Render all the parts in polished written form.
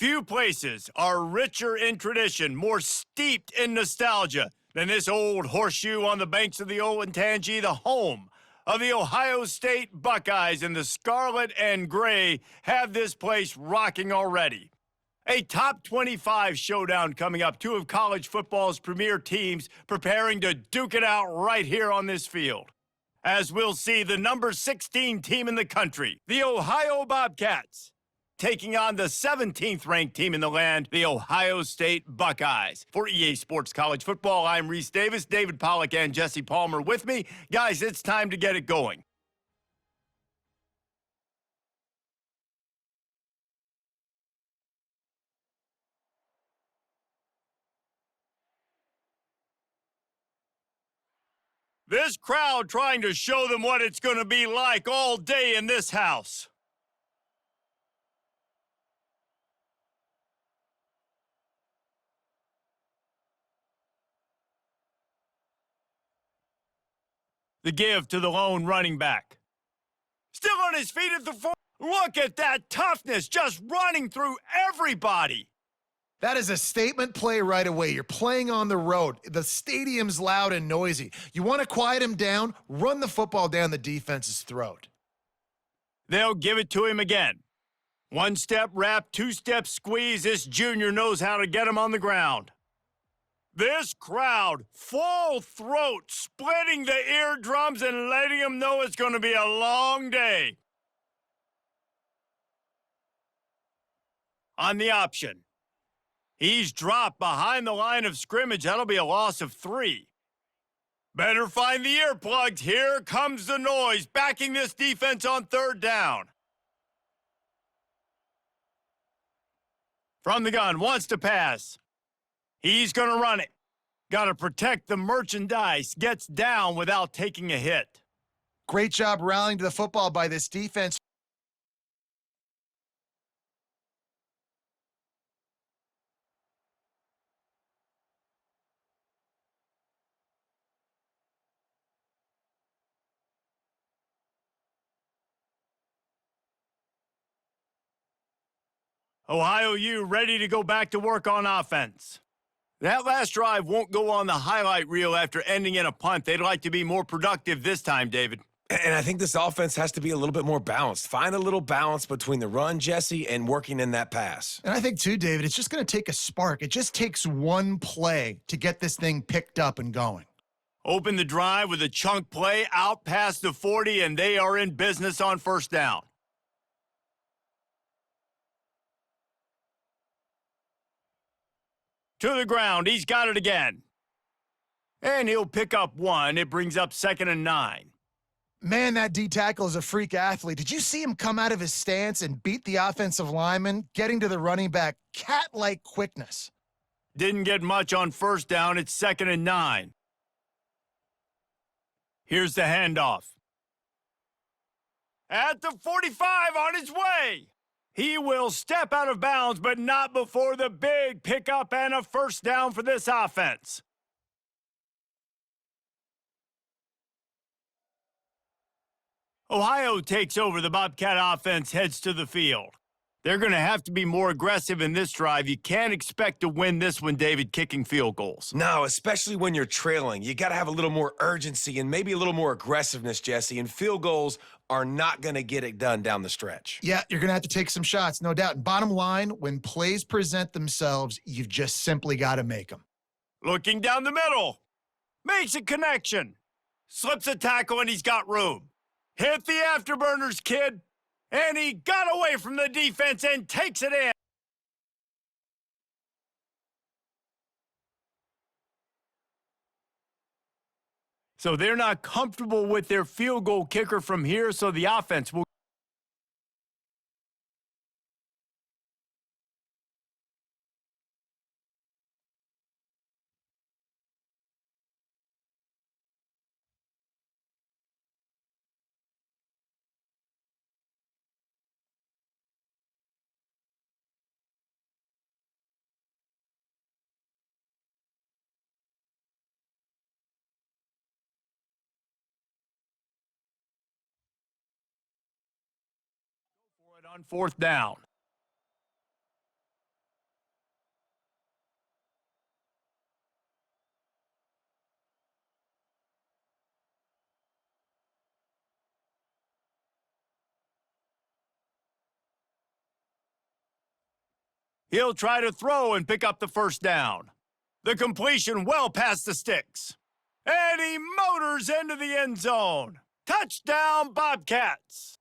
Few places are richer in tradition, more steeped in nostalgia than this old horseshoe on the banks of the Olentangy, the home of the Ohio State Buckeyes, and the scarlet and gray have this place rocking already. A top 25 showdown coming up. Two of college football's premier teams preparing to duke it out right here on this field. As we'll see, the number 16 team in the country, the Ohio Bobcats, taking on the 17th ranked team in the land, the Ohio State Buckeyes. For EA Sports College Football, I'm Reese Davis, David Pollack, and Jesse Palmer with me. Guys, it's time to get it going. This crowd trying to show them what it's going to be like all day in this house. The give to the lone running back. Still on his feet at the 4. Look at that toughness, just running through everybody. That is a statement play right away. You're playing on the road. The stadium's loud and noisy. You want to quiet him down, run the football down the defense's throat. They'll give it to him again. One-step wrap, two-step squeeze. This junior knows how to get him on the ground. This crowd, full throat, splitting the eardrums and letting them know it's going to be a long day. On the option. He's dropped behind the line of scrimmage. That'll be a loss of 3. Better find the earplugs. Here comes the noise, backing this defense on third down. From the gun, wants to pass. He's going to run it. Got to protect the merchandise. Gets down without taking a hit. Great job rallying to the football by this defense. Ohio U ready to go back to work on offense. That last drive won't go on the highlight reel after ending in a punt. They'd like to be more productive this time, David. And I think this offense has to be a little bit more balanced. Find a little balance between the run, Jesse, and working in that pass. And I think, too, David, it's just going to take a spark. It just takes one play to get this thing picked up and going. Open the drive with a chunk play out past the 40, and they are in business on first down. To the ground, he's got it again. And he'll pick up 1. It brings up 2nd and 9. Man, that D-tackle is a freak athlete. Did you see him come out of his stance and beat the offensive lineman, getting to the running back? Cat-like quickness. Didn't get much on first down. It's 2nd and 9. Here's the handoff. At the 45 on his way. He will step out of bounds, but not before the big pickup and a first down for this offense. Ohio takes over. The Bobcat offense heads to the field. They're going to have to be more aggressive in this drive. You can't expect to win this one, David, kicking field goals. No, especially when you're trailing. You got to have a little more urgency and maybe a little more aggressiveness, Jesse, and field goals are not going to get it done down the stretch. Yeah, you're going to have to take some shots, no doubt. And bottom line, when plays present themselves, you've just simply got to make them. Looking down the middle. Makes a connection. Slips a tackle, and he's got room. Hit the afterburners, kid. And he got away from the defense and takes it in. So they're not comfortable with their field goal kicker from here, so the offense will. On fourth down. He'll try to throw and pick up the first down. The completion well past the sticks. And he motors into the end zone. Touchdown, Bobcats.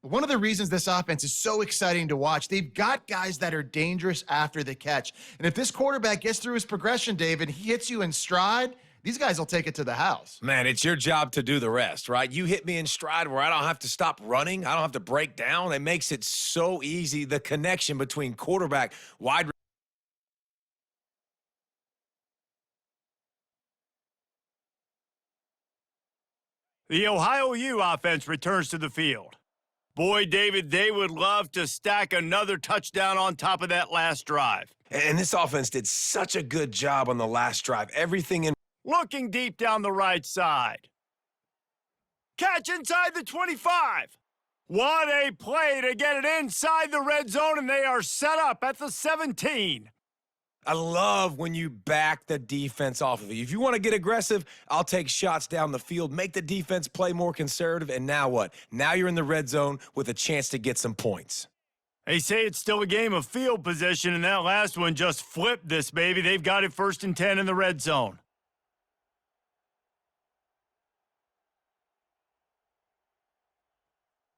One of the reasons this offense is so exciting to watch, they've got guys that are dangerous after the catch. And if this quarterback gets through his progression, David, he hits you in stride, these guys will take it to the house. Man, it's your job to do the rest, right? You hit me in stride where I don't have to stop running. I don't have to break down. It makes it so easy. The connection between quarterback, wide The Ohio U offense returns to the field. Boy, David, they would love to stack another touchdown on top of that last drive. And this offense did such a good job on the last drive. Everything in Looking deep down the right side. Catch inside the 25. What a play to get it inside the red zone, and they are set up at the 17. I love when you back the defense off of you. If you want to get aggressive, I'll take shots down the field, make the defense play more conservative, and now what? Now you're in the red zone with a chance to get some points. They say it's still a game of field position, and that last one just flipped this baby. They've got it 1st and 10 in the red zone.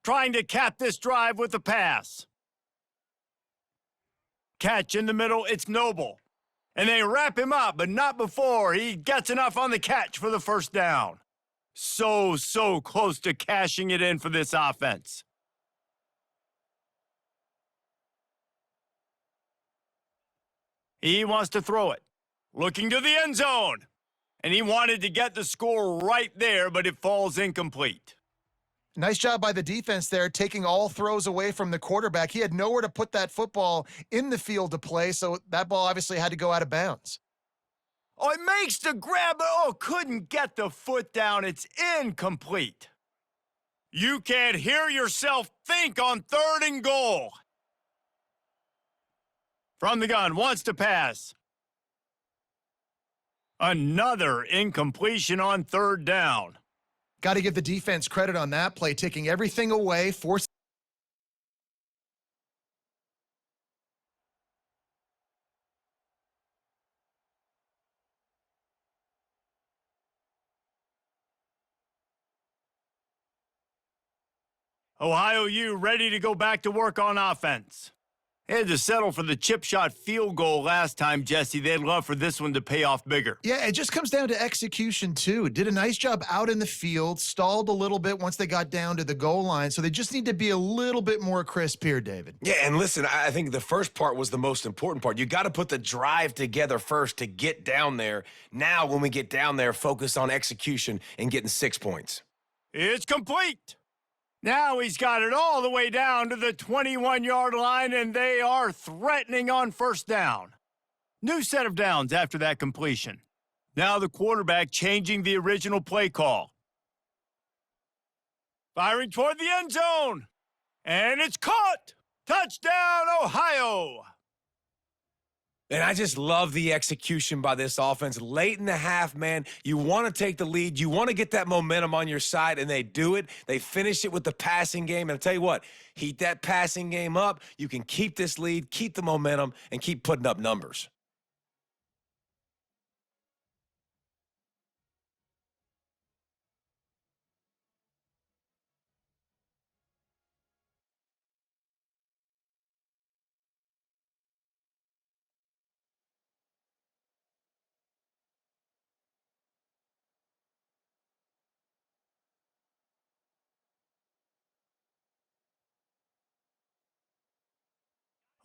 Trying to cap this drive with a pass. Catch in the middle, it's Noble. And they wrap him up, but not before he gets enough on the catch for the first down. So close to cashing it in for this offense. He wants to throw it. Looking to the end zone. And he wanted to get the score right there, but it falls incomplete. Nice job by the defense there, taking all throws away from the quarterback. He had nowhere to put that football in the field to play, so that ball obviously had to go out of bounds. Oh, it makes the grab, but couldn't get the foot down. It's incomplete. You can't hear yourself think on 3rd and goal. From the gun, wants to pass. Another incompletion on 3rd down. Got to give the defense credit on that play, taking everything away, forcing. Ohio U ready to go back to work on offense. They had to settle for the chip shot field goal last time, Jesse. They'd love for this one to pay off bigger. Yeah, it just comes down to execution, too. Did a nice job out in the field, stalled a little bit once they got down to the goal line, so they just need to be a little bit more crisp here, David. Yeah, and listen, I think the first part was the most important part. You got to put the drive together first to get down there. Now, when we get down there, focus on execution and getting 6 points. It's complete. Now he's got it all the way down to the 21-yard line, and they are threatening on 1st down. New set of downs after that completion. Now the quarterback changing the original play call. Firing toward the end zone. And it's caught. Touchdown, Ohio. And I just love the execution by this offense. Late in the half, man, you want to take the lead. You want to get that momentum on your side, and they do it. They finish it with the passing game. And I'll tell you what, heat that passing game up. You can keep this lead, keep the momentum, and keep putting up numbers.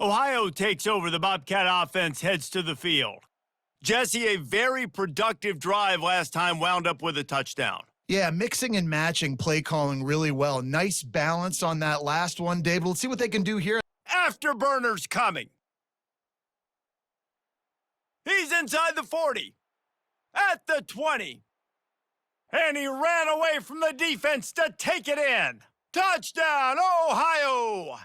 Ohio takes over. The Bobcat offense heads to the field. Jesse, a very productive drive last time wound up with a touchdown. Yeah, mixing and matching play calling really well. Nice balance on that last one, David. Let's see what they can do here. Afterburners coming. He's inside the 40. At the 20. And he ran away from the defense to take it in. Touchdown, Ohio!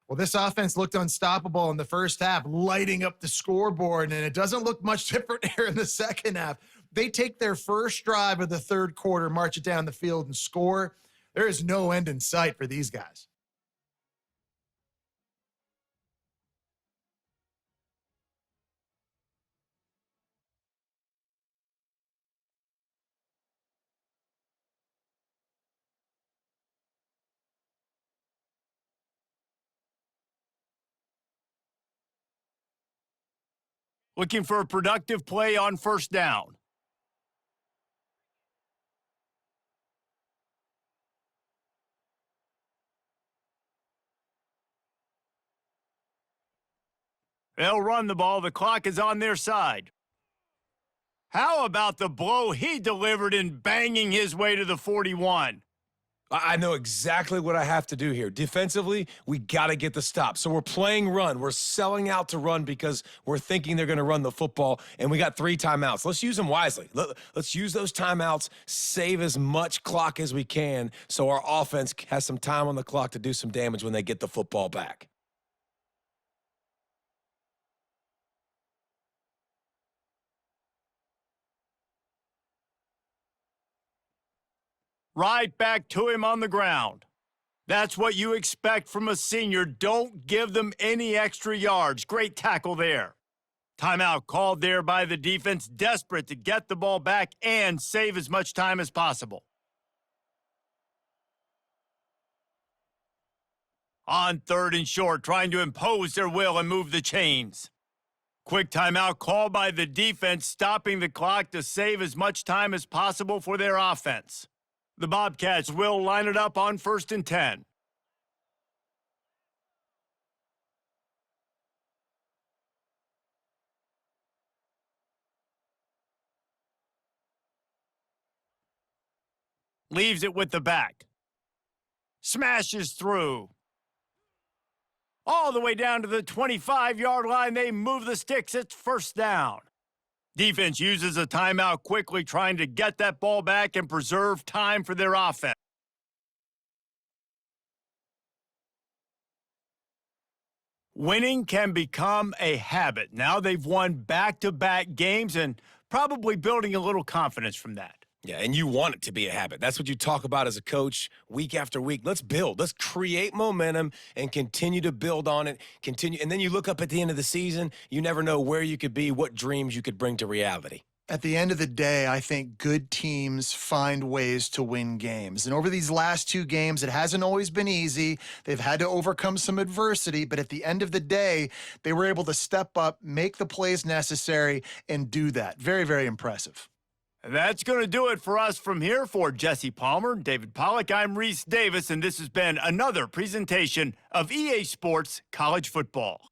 Well, this offense looked unstoppable in the first half, lighting up the scoreboard, and it doesn't look much different here in the second half. They take their first drive of the 3rd quarter, march it down the field, and score. There is no end in sight for these guys. looking for a productive play on first down. They'll run the ball. The clock is on their side. How about the blow he delivered in banging his way to the 41? I know exactly what I have to do here. Defensively, we got to get the stop. So we're playing run. We're selling out to run because we're thinking they're going to run the football, and we got 3 timeouts. Let's use them wisely. Let's use those timeouts, save as much clock as we can so our offense has some time on the clock to do some damage when they get the football back. Right back to him on the ground. That's what you expect from a senior. Don't give them any extra yards. Great tackle there. Timeout called there by the defense, desperate to get the ball back and save as much time as possible. On 3rd and short, trying to impose their will and move the chains. Quick timeout called by the defense, stopping the clock to save as much time as possible for their offense. The Bobcats will line it up on 1st and 10. Leaves it with the back. Smashes through. All the way down to the 25-yard line. They move the sticks. It's first down. Defense uses a timeout quickly, trying to get that ball back and preserve time for their offense. Winning can become a habit. Now they've won back-to-back games and probably building a little confidence from that. Yeah, and you want it to be a habit. That's what you talk about as a coach week after week. Let's build. Let's create momentum and continue to build on it. Continue, and then you look up at the end of the season, you never know where you could be, what dreams you could bring to reality. At the end of the day, I think good teams find ways to win games. And over these last 2 games, it hasn't always been easy. They've had to overcome some adversity, but at the end of the day, they were able to step up, make the plays necessary, and do that. Very, very impressive. That's going to do it for us from here. For Jesse Palmer, David Pollack, I'm Reese Davis, and this has been another presentation of EA Sports College Football.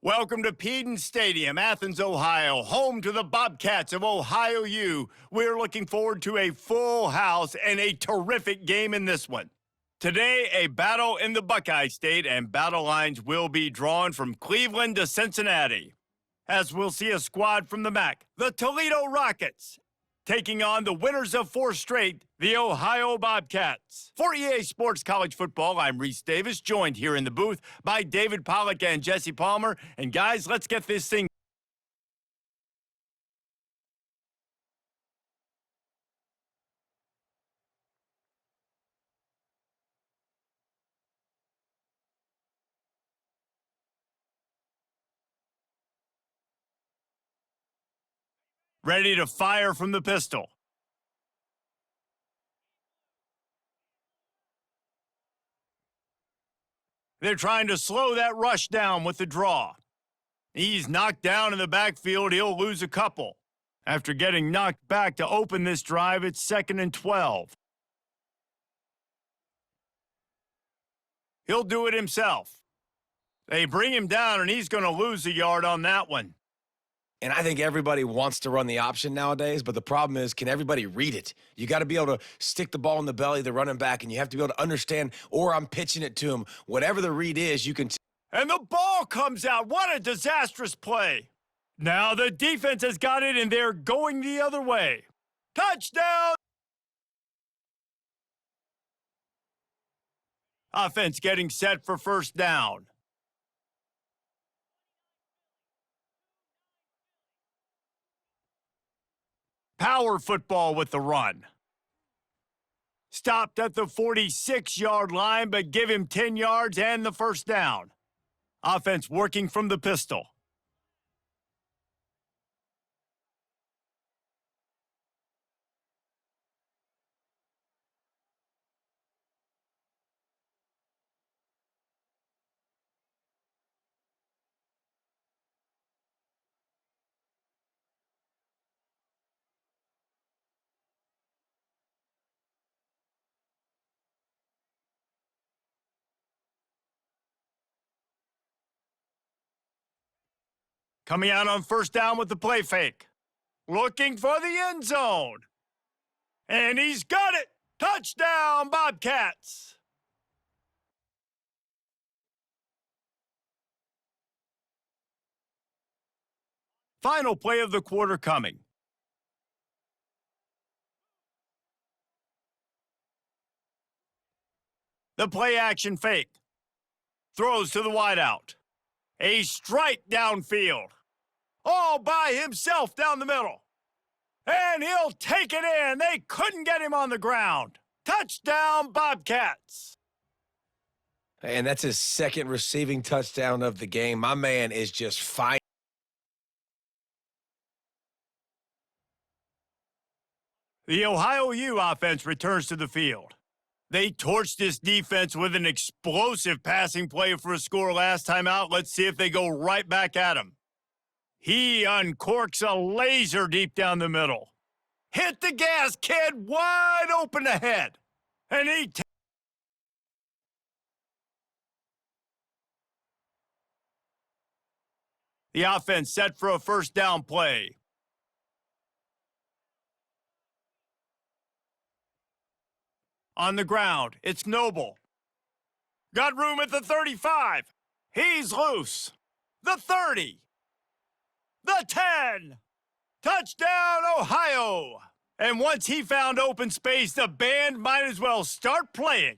Welcome to Peden Stadium, Athens, Ohio, home to the Bobcats of Ohio U. We're looking forward to a full house and a terrific game in this one. Today, a battle in the Buckeye State, and battle lines will be drawn from Cleveland to Cincinnati. As we'll see a squad from the MAC, the Toledo Rockets, taking on the winners of 4 straight, the Ohio Bobcats. For EA Sports College Football, I'm Reese Davis, joined here in the booth by David Pollack and Jesse Palmer. And guys, let's get this thing ready to fire from the pistol. They're trying to slow that rush down with the draw. He's knocked down in the backfield. He'll lose a couple. After getting knocked back to open this drive, it's 2nd and 12. He'll do it himself. They bring him down, and he's going to lose a yard on that one. And I think everybody wants to run the option nowadays, but the problem is, can everybody read it? You got to be able to stick the ball in the belly of the running back, and you have to be able to understand, or I'm pitching it to him. Whatever the read is, you can. And the ball comes out. What a disastrous play. Now the defense has got it, and they're going the other way. Touchdown! Offense getting set for first down. Power football with the run. Stopped at the 46-yard line, but give him 10 yards and the first down. Offense working from the pistol. Coming out on first down with the play fake. Looking for the end zone. And he's got it. Touchdown, Bobcats. Final play of the quarter coming. The play action fake. Throws to the wideout. A strike downfield. All by himself down the middle. And he'll take it in. They couldn't get him on the ground. Touchdown, Bobcats. And that's his 2nd receiving touchdown of the game. My man is just fine. The Ohio U offense returns to the field. They torched this defense with an explosive passing play for a score last time out. Let's see if they go right back at him. He uncorks a laser deep down the middle. Hit the gas, kid, wide open ahead. And he the offense set for a first down play. On the ground, it's Noble. Got room at the 35. He's loose. The 30. The 10. Touchdown, Ohio. And once he found open space, the band might as well start playing.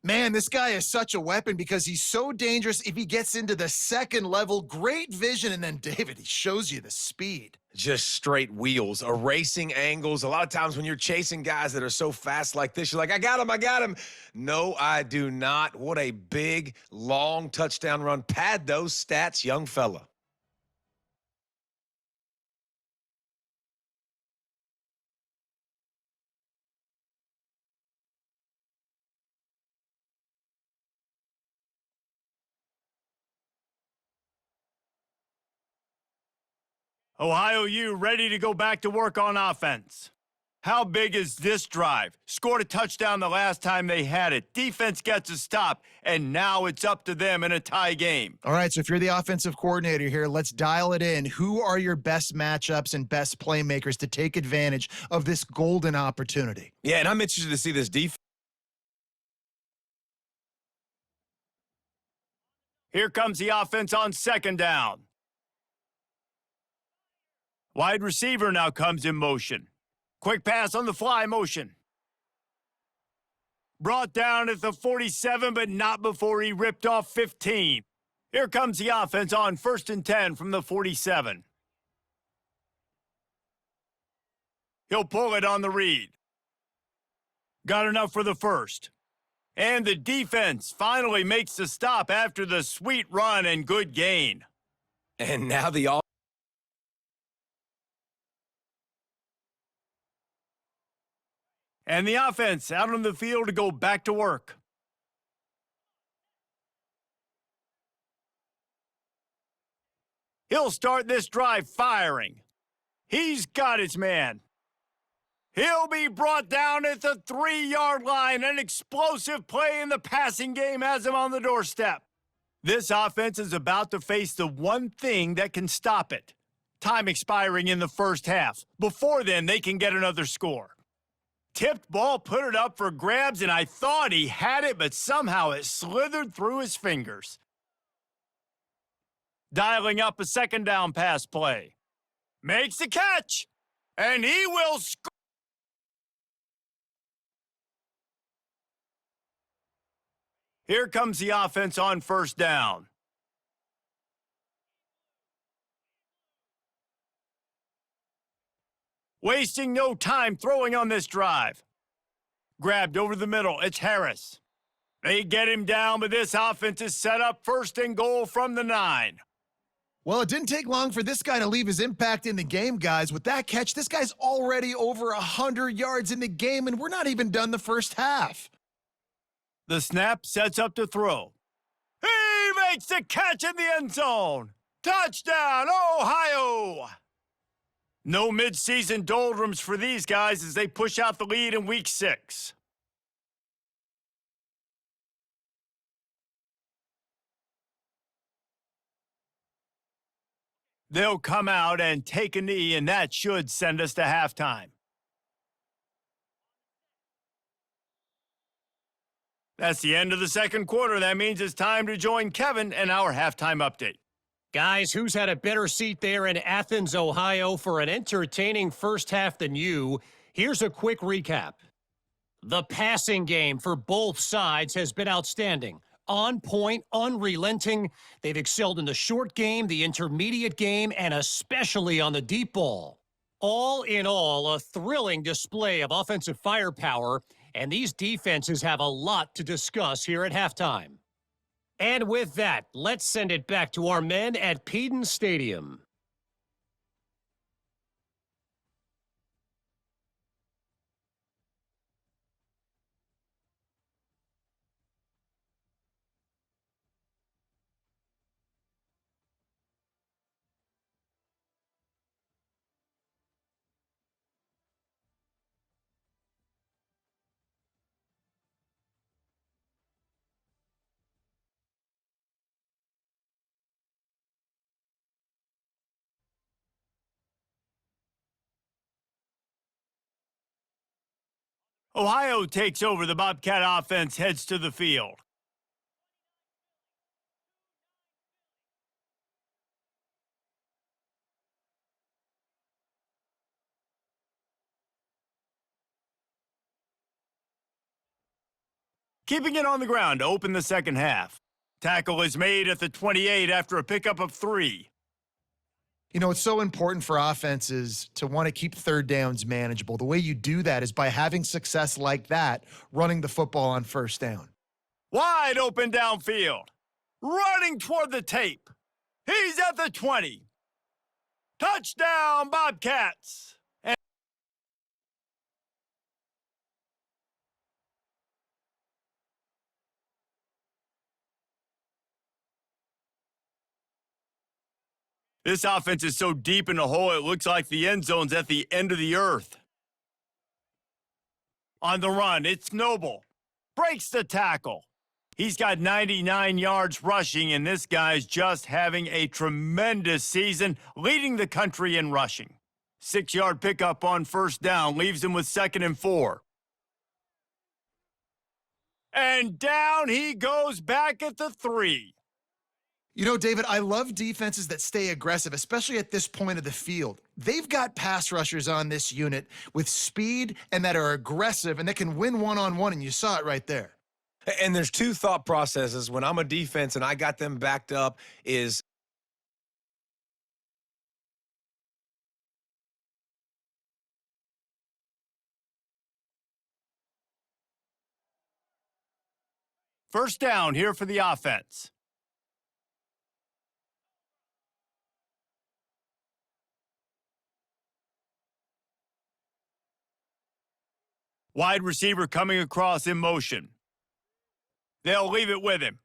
Man, this guy is such a weapon because he's so dangerous if he gets into the second level. Great vision, and then David, he shows you the speed. Just straight wheels, erasing angles. A lot of times when you're chasing guys that are so fast like this, you're like, I got him, I got him. No, I do not. What a big, long touchdown run. Pad those stats, young fella. Ohio U ready to go back to work on offense. How big is this drive? Scored a touchdown the last time they had it. Defense gets a stop, and now it's up to them in a tie game. All right, so if you're the offensive coordinator here, let's dial it in. Who are your best matchups and best playmakers to take advantage of this golden opportunity? Yeah, and I'm interested to see this defense. Here comes the offense on second down. Wide receiver now comes in motion. Quick pass on the fly motion. Brought down at the 47, but not before he ripped off 15. Here comes the offense on 1st and 10 from the 47. He'll pull it on the read. Got enough for the first. And the defense finally makes the stop after the sweet run and good gain. And now the And the offense out on the field to go back to work. He'll start this drive firing. He's got his man. He'll be brought down at the 3-yard line. An explosive play in the passing game has him on the doorstep. This offense is about to face the one thing that can stop it. Time expiring in the first half. Before then, they can get another score. Tipped ball, put it up for grabs, and I thought he had it, but somehow it slithered through his fingers. Dialing up a second down pass play. Makes the catch, and he will score. Here comes the offense on first down. Wasting no time throwing on this drive. Grabbed over the middle, it's Harris. They get him down, but this offense is set up 1st and goal from the 9. Well, it didn't take long for this guy to leave his impact in the game, guys. With that catch, this guy's already over 100 yards in the game, and we're not even done the first half. The snap sets up to throw. He makes the catch in the end zone. Touchdown, Ohio! No midseason doldrums for these guys as they push out the lead in week 6. They'll come out and take a knee, and that should send us to halftime. That's the end of the second quarter. That means it's time to join Kevin and our halftime update. Guys, who's had a better seat there in Athens, Ohio for an entertaining first half than you? Here's a quick recap. The passing game for both sides has been outstanding. On point, unrelenting. They've excelled in the short game, the intermediate game, and especially on the deep ball. All in all, a thrilling display of offensive firepower, and these defenses have a lot to discuss here at halftime. And with that, let's send it back to our men at Peden Stadium. Ohio takes over. The Bobcat offense heads to the field. Keeping it on the ground to open the second half. Tackle is made at the 28 after a pickup of 3. You know, it's so important for offenses to want to keep third downs manageable. The way you do that is by having success like that, running the football on first down. Wide open downfield. Running toward the tape. He's at the 20. Touchdown, Bobcats. This offense is so deep in the hole, it looks like the end zone's at the end of the earth. On the run, it's Noble. Breaks the tackle. He's got 99 yards rushing, and this guy's just having a tremendous season, leading the country in rushing. 6-yard pickup on first down leaves him with 2nd and 4. And down he goes back at the 3. You know, David, I love defenses that stay aggressive, especially at this point of the field. They've got pass rushers on this unit with speed and that are aggressive and that can win one-on-one, and you saw it right there. And there's two thought processes when I'm a defense and I got them backed up is First down here for the offense. Wide receiver coming across in motion. They'll leave it with him.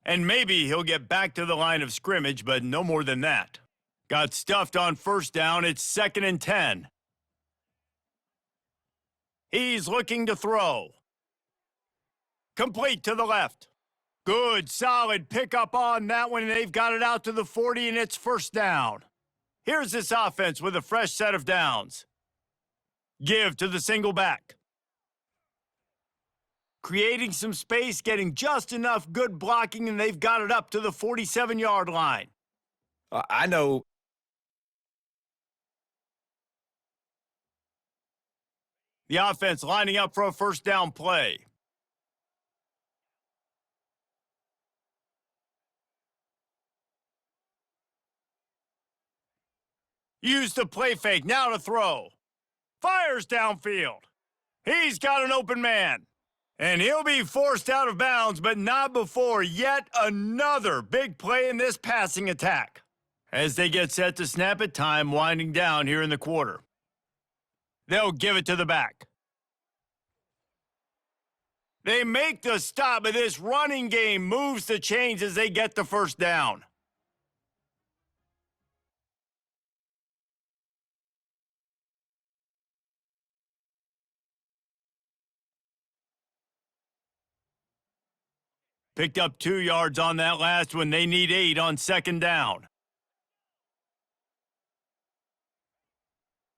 And maybe he'll get back to the line of scrimmage, but no more than that. Got stuffed on first down. It's 2nd and 10. He's looking to throw. Complete to the left. Good, solid pickup on that one, and they've got it out to the 40, and it's first down. Here's this offense with a fresh set of downs. Give to the single back. Creating some space, getting just enough good blocking, and they've got it up to the 47-yard line. I know. The offense lining up for a first down play. Use the play fake, now to throw. Fires downfield. He's got an open man. And he'll be forced out of bounds, but not before yet another big play in this passing attack. As they get set to snap it, time winding down here in the quarter. They'll give it to the back. They make the stop, but this running game moves the chains as they get the first down. Picked up 2 yards on that last one. They need 8 on second down.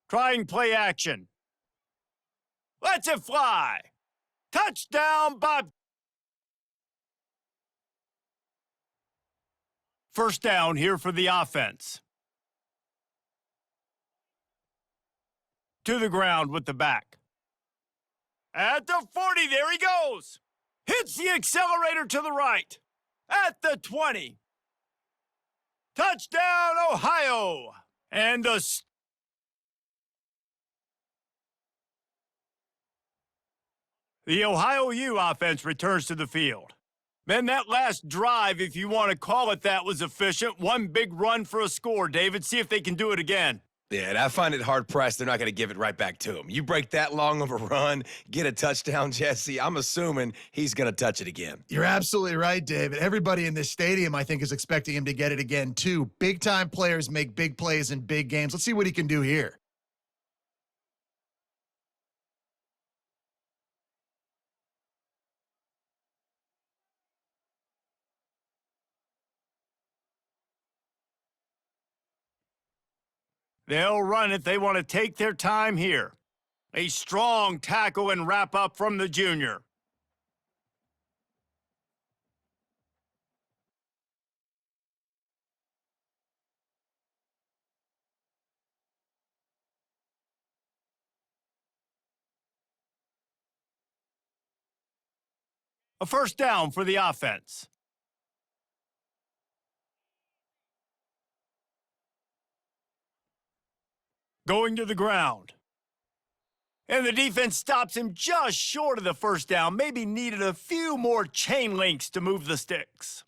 Trying play action. Lets it fly. Touchdown, Bob. First down here for the offense. To the ground with the back. At the 40, there he goes. Hits the accelerator to the right. At the 20. Touchdown, Ohio. And the Ohio U offense returns to the field. Then that last drive, if you want to call it that, was efficient. One big run for a score, David. See if they can do it again. Yeah, and I find it hard-pressed they're not going to give it right back to him. You break that long of a run, get a touchdown, Jesse, I'm assuming he's going to touch it again. You're absolutely right, David. Everybody in this stadium, I think, is expecting him to get it again, too. Big-time players make big plays in big games. Let's see what he can do here. They'll run it. They want to take their time here. A strong tackle and wrap up from the junior. A first down for the offense. Going to the ground. And the defense stops him just short of the first down. Maybe needed a few more chain links to move the sticks.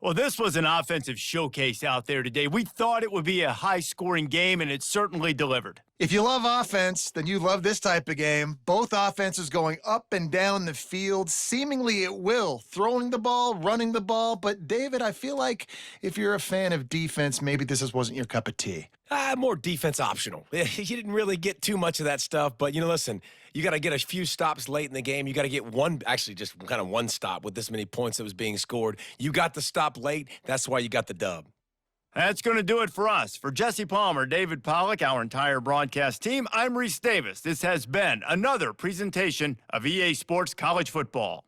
Well, this was an offensive showcase out there today. We thought it would be a high-scoring game, and it certainly delivered. If you love offense, then you love this type of game. Both offenses going up and down the field, seemingly at will, throwing the ball, running the ball. But David, I feel like if you're a fan of defense, maybe this wasn't your cup of tea. More defense optional. You didn't really get too much of that stuff, but listen, you got to get a few stops late in the game. You got to get one, actually just kind of one stop with this many points that was being scored. You got the stop late. That's why you got the dub. That's going to do it for us. For Jesse Palmer, David Pollock, our entire broadcast team, I'm Reese Davis. This has been another presentation of EA Sports College Football.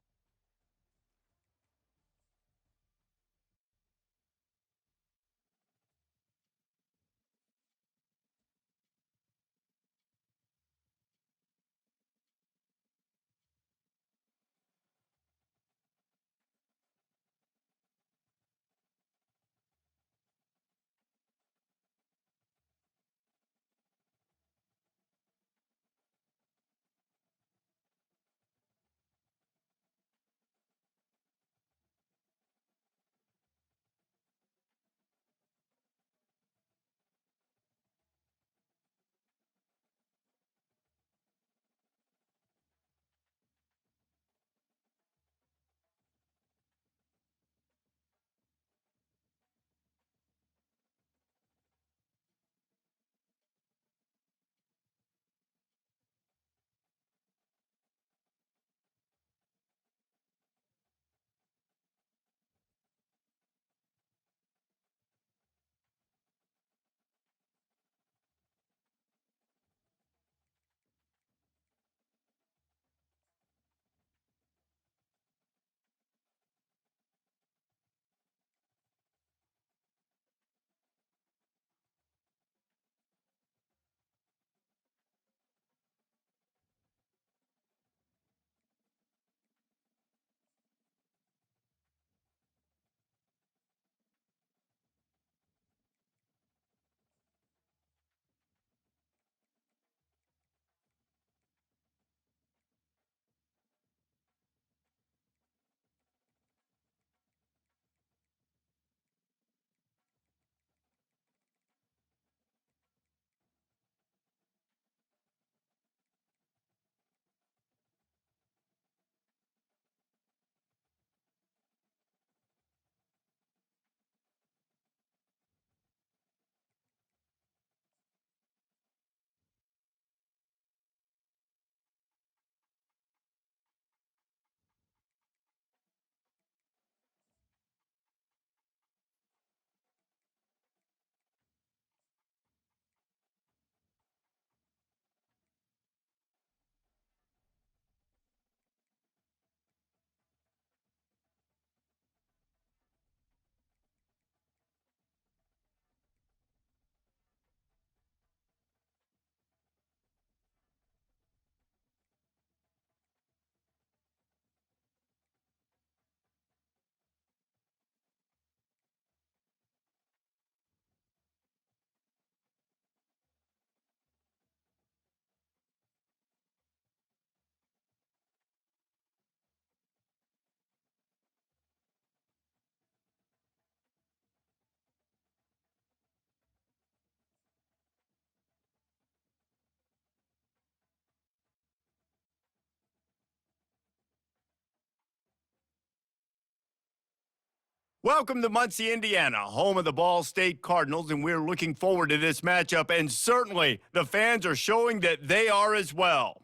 Welcome to Muncie, Indiana, home of the Ball State Cardinals, and we're looking forward to this matchup, and certainly the fans are showing that they are as well.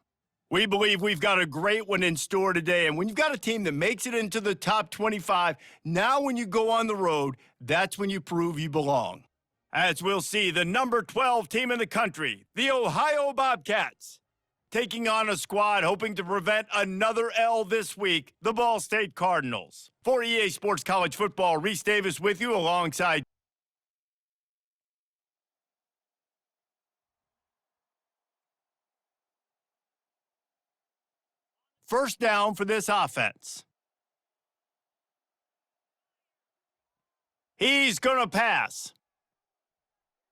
We believe we've got a great one in store today, and when you've got a team that makes it into the top 25, now when you go on the road, that's when you prove you belong. As we'll see, the number 12 team in the country, the Ohio Bobcats, taking on a squad hoping to prevent another L this week, the Ball State Cardinals. For EA Sports College Football, Reese Davis with you alongside first down for this offense. He's going to pass.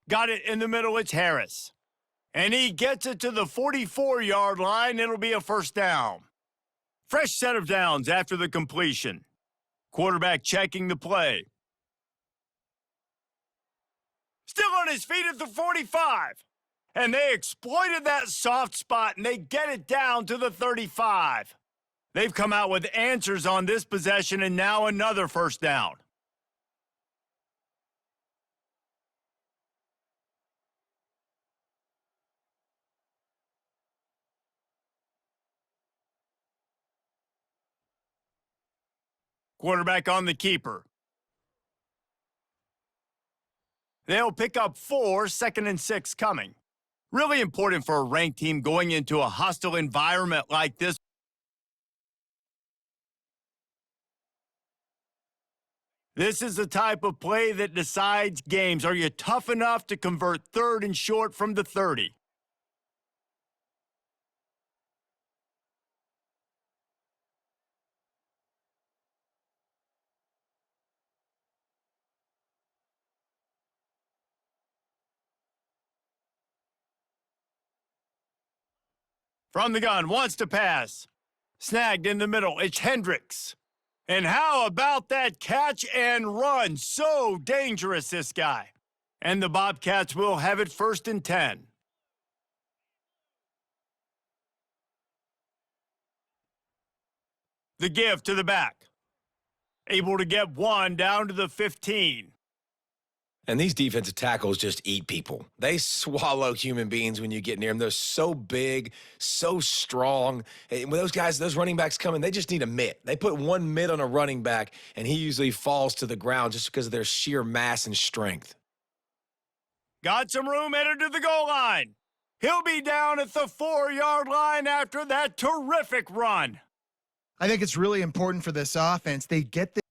Got it in the middle, it's Harris. And he gets it to the 44-yard line. It'll be a first down. Fresh set of downs after the completion. Quarterback checking the play. Still on his feet at the 45. And they exploited that soft spot, and they get it down to the 35. They've come out with answers on this possession, and now another first down. Quarterback on the keeper. They'll pick up 4, 2nd and 6 coming. Really important for a ranked team going into a hostile environment like this. This is the type of play that decides games. Are you tough enough to convert 3rd and short from the 30? From the gun, wants to pass. Snagged in the middle, it's Hendricks. And how about that catch and run? So dangerous, this guy. And the Bobcats will have it 1st and 10. The give to the back. Able to get 1 down to the 15. And these defensive tackles just eat people. They swallow human beings when you get near them. They're so big, so strong. And when those running backs come in, they just need a mitt. They put one mitt on a running back, and he usually falls to the ground just because of their sheer mass and strength. Got some room headed to the goal line. He'll be down at the 4-yard line after that terrific run. I think it's really important for this offense. They get the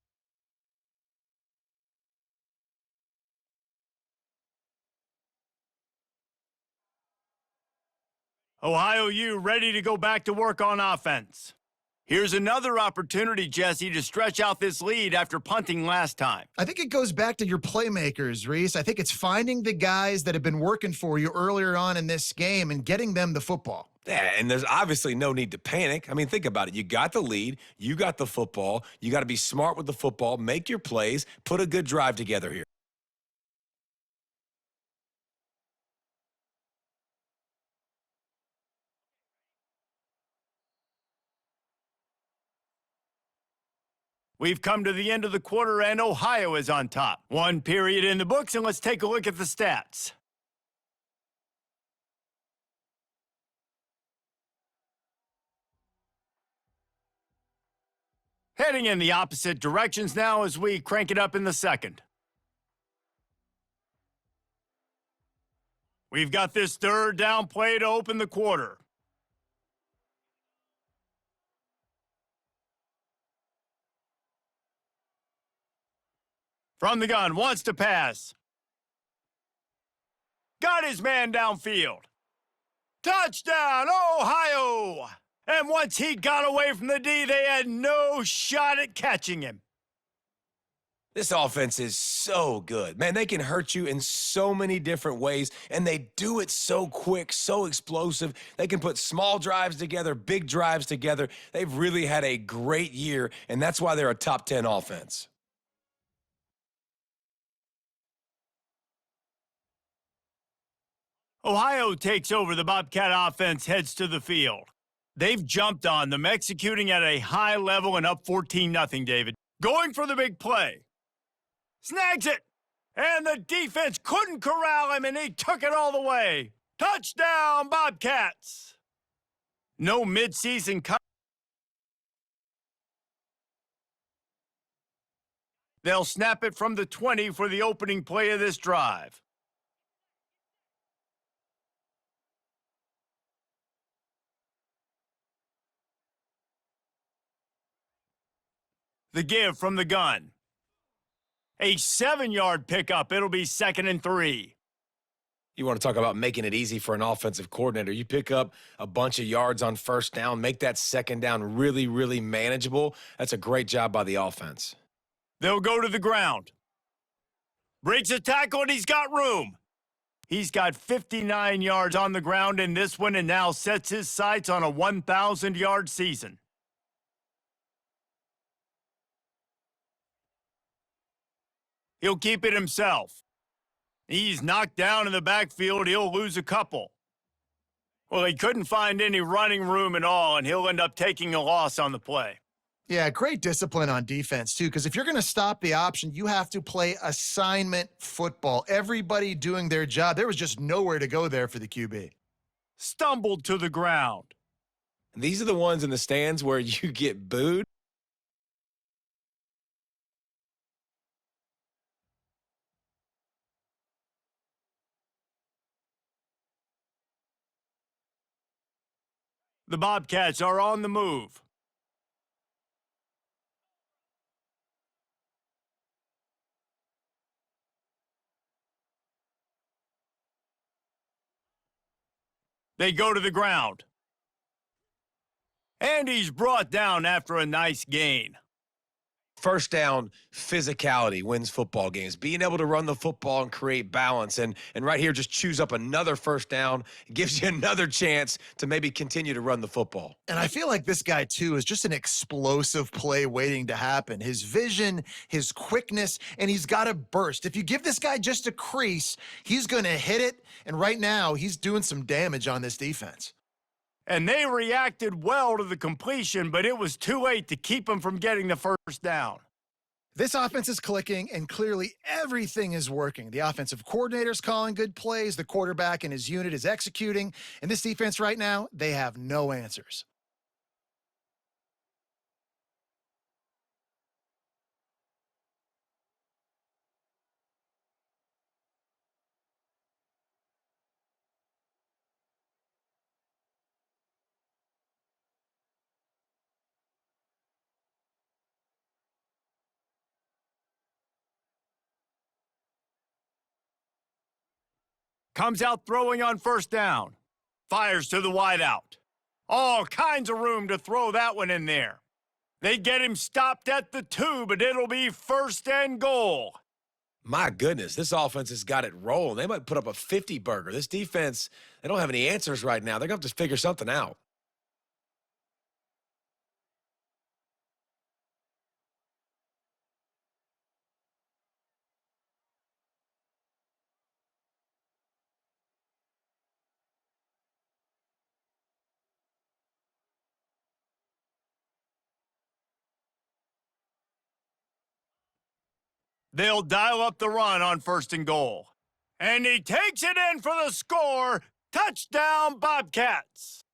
Ohio U ready to go back to work on offense. Here's another opportunity, Jesse, to stretch out this lead after punting last time. I think it goes back to your playmakers, Reese. I think it's finding the guys that have been working for you earlier on in this game and getting them the football. Yeah, and there's obviously no need to panic. I mean, think about it. You got the lead. You got the football. You got to be smart with the football, make your plays, put a good drive together here. We've come to the end of the quarter, and Ohio is on top. 1 period in the books, and let's take a look at the stats. Heading in the opposite directions now as we crank it up in the second. We've got this 3rd down play to open the quarter. From the gun, wants to pass. Got his man downfield. Touchdown, Ohio! And once he got away from the D, they had no shot at catching him. This offense is so good. Man, they can hurt you in so many different ways, and they do it so quick, so explosive. They can put small drives together, big drives together. They've really had a great year, and that's why they're a top 10 offense. Ohio takes over. The Bobcat offense heads to the field. They've jumped on them, executing at a high level and up 14-0, David. Going for the big play. Snags it. And the defense couldn't corral him, and he took it all the way. Touchdown, Bobcats. No midseason cut. They'll snap it from the 20 for the opening play of this drive. The give from the gun. A 7-yard pickup. It'll be 2nd and 3. You want to talk about making it easy for an offensive coordinator. You pick up a bunch of yards on 1st down, make that 2nd down really, really manageable. That's a great job by the offense. They'll go to the ground. Breaks a tackle, and he's got room. He's got 59 yards on the ground in this one and now sets his sights on a 1,000-yard season. He'll keep it himself. He's knocked down in the backfield. He'll lose a couple. Well, he couldn't find any running room at all, and he'll end up taking a loss on the play. Yeah, great discipline on defense, too, because if you're going to stop the option, you have to play assignment football. Everybody doing their job. There was just nowhere to go there for the QB. Stumbled to the ground. These are the ones in the stands where you get booed. The Bobcats are on the move. They go to the ground. And he's brought down after a nice gain. First down, physicality wins football games. Being able to run the football and create balance. And right here, just choose up another first down. It gives you another chance to maybe continue to run the football. And I feel like this guy, too, is just an explosive play waiting to happen. His vision, his quickness, and he's got a burst. If you give this guy just a crease, he's going to hit it. And right now, he's doing some damage on this defense. And they reacted well to the completion, but it was too late to keep him from getting the first down. This offense is clicking, and clearly everything is working. The offensive coordinator's calling good plays. The quarterback and his unit is executing. And this defense right now, they have no answers. Comes out throwing on first down. Fires to the wideout. All kinds of room to throw that one in there. They get him stopped at the 2, but it'll be first and goal. My goodness, this offense has got it rolling. They might put up a 50 burger. This defense, they don't have any answers right now. They're going to have to figure something out. They'll dial up the run on first and goal. And he takes it in for the score. Touchdown, Bobcats.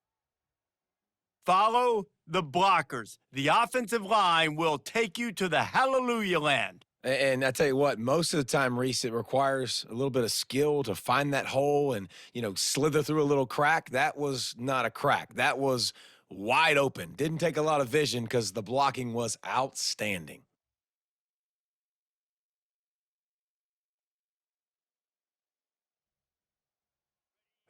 Follow the blockers. The offensive line will take you to the hallelujah land. And I tell you what, most of the time, Reese, it requires a little bit of skill to find that hole and, slither through a little crack. That was not a crack. That was wide open. Didn't take a lot of vision because the blocking was outstanding.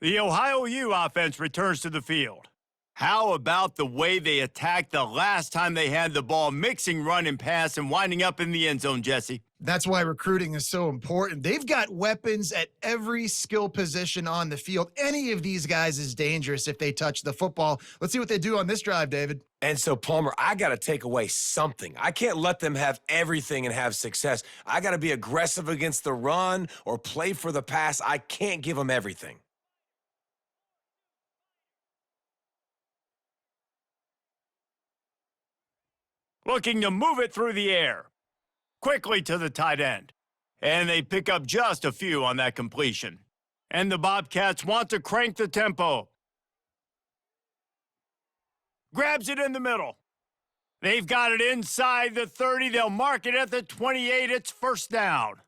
The Ohio U offense returns to the field. How about the way they attacked the last time they had the ball, mixing run and pass and winding up in the end zone, Jesse? That's why recruiting is so important. They've got weapons at every skill position on the field. Any of these guys is dangerous if they touch the football. Let's see what they do on this drive, David. And so, Palmer, I got to take away something. I can't let them have everything and have success. I got to be aggressive against the run or play for the pass. I can't give them everything. Looking to move it through the air. Quickly to the tight end. And they pick up just a few on that completion. And the Bobcats want to crank the tempo. Grabs it in the middle. They've got it inside the 30. They'll mark it at the 28. It's first down.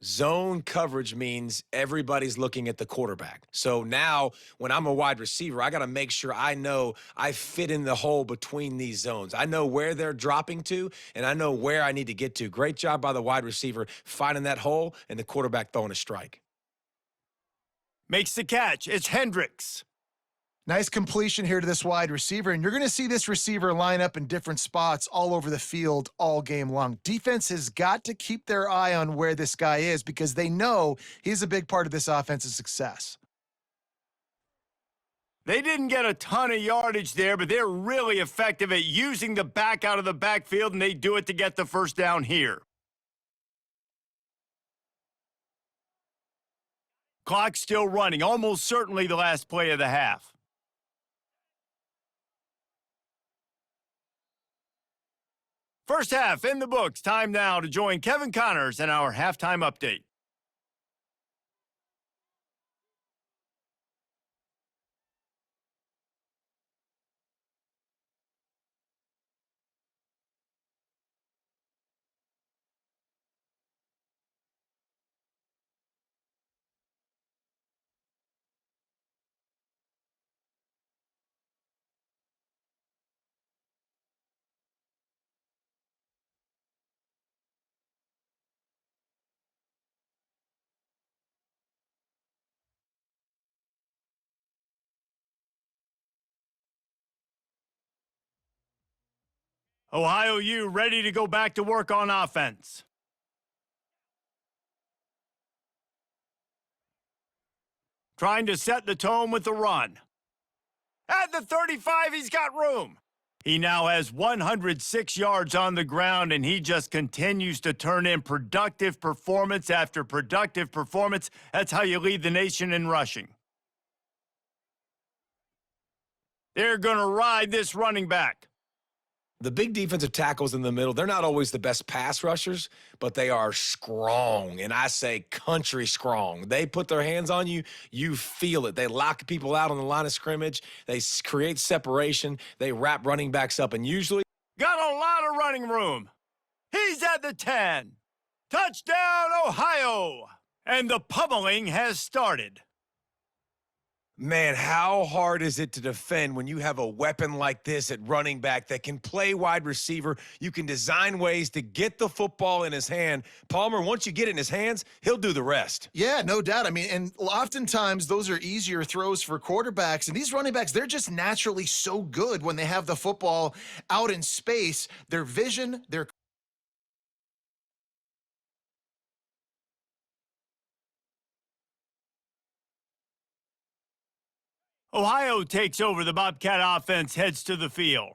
Zone coverage means everybody's looking at the quarterback. So now when I'm a wide receiver, I got to make sure I know I fit in the hole between these zones. I know where they're dropping to, and I know where I need to get to. Great job by the wide receiver finding that hole and the quarterback throwing a strike. Makes the catch. It's Hendricks. Nice completion here to this wide receiver, and you're going to see this receiver line up in different spots all over the field all game long. Defense has got to keep their eye on where this guy is because they know he's a big part of this offense's success. They didn't get a ton of yardage there, but they're really effective at using the back out of the backfield, and they do it to get the first down here. Clock still running, almost certainly the last play of the half. First half in the books. Time now to join Kevin Connors in our halftime update. Ohio U ready to go back to work on offense. Trying to set the tone with the run. At the 35, he's got room. He now has 106 yards on the ground, and he just continues to turn in productive performance after productive performance. That's how you lead the nation in rushing. They're going to ride this running back. The big defensive tackles in the middle, they're not always the best pass rushers, but they are strong, and I say country strong. They put their hands on you, you feel it. They lock people out on the line of scrimmage. They create separation. They wrap running backs up, and usually Got a lot of running room. He's at the 10. Touchdown, Ohio! And the pummeling has started. man, how hard is it to defend when you have a weapon like this at running back that can play wide receiver? You can design ways to get the football in his hand. Palmer, once you get it in his hands, he'll do the rest. Yeah, no doubt. I mean, and oftentimes those are easier throws for quarterbacks. And these running backs, they're just naturally so good when they have the football out in space. Their vision, their Ohio takes over. The Bobcat offense heads to the field.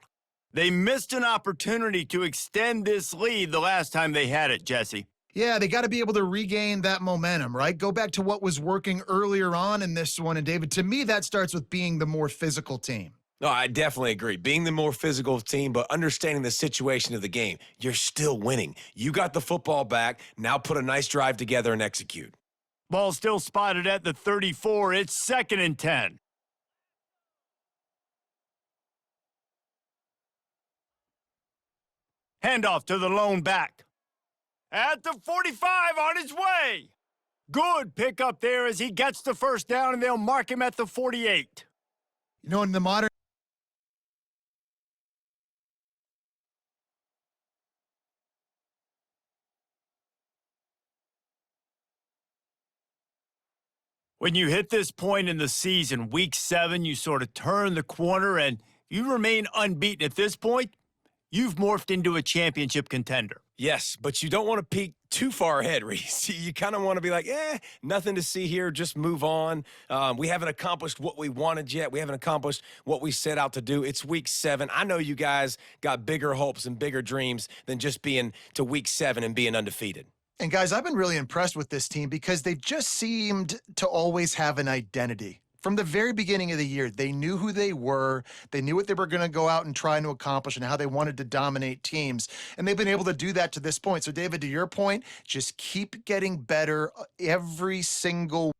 They missed an opportunity to extend this lead the last time they had it, Jesse. Yeah, they got to be able to regain that momentum, right? Go back to what was working earlier on in this one. And David, to me, that starts with being the more physical team. No, I definitely agree. Being the more physical team, but understanding the situation of the game, you're still winning. You got the football back. Now put a nice drive together and execute. Ball still spotted at the 34. It's 2nd and 10. Handoff to the lone back. At the 45, on his way. Good pickup there as he gets the first down, and they'll mark him at the 48. You know, in the modern When you hit this point in the season, week 7, you sort of turn the corner and you remain unbeaten. At this point, you've morphed into a championship contender. Yes, but you don't want to peek too far ahead, Reese. You kind of want to be like, nothing to see here. Just move on. We haven't accomplished what we wanted yet. We haven't accomplished what we set out to do. It's week 7. I know you guys got bigger hopes and bigger dreams than just being to week 7 and being undefeated. And guys, I've been really impressed with this team because they've just seemed to always have an identity. From the very beginning of the year, they knew who they were. They knew what they were going to go out and try to accomplish and how they wanted to dominate teams. And they've been able to do that to this point. So, David, to your point, just keep getting better every single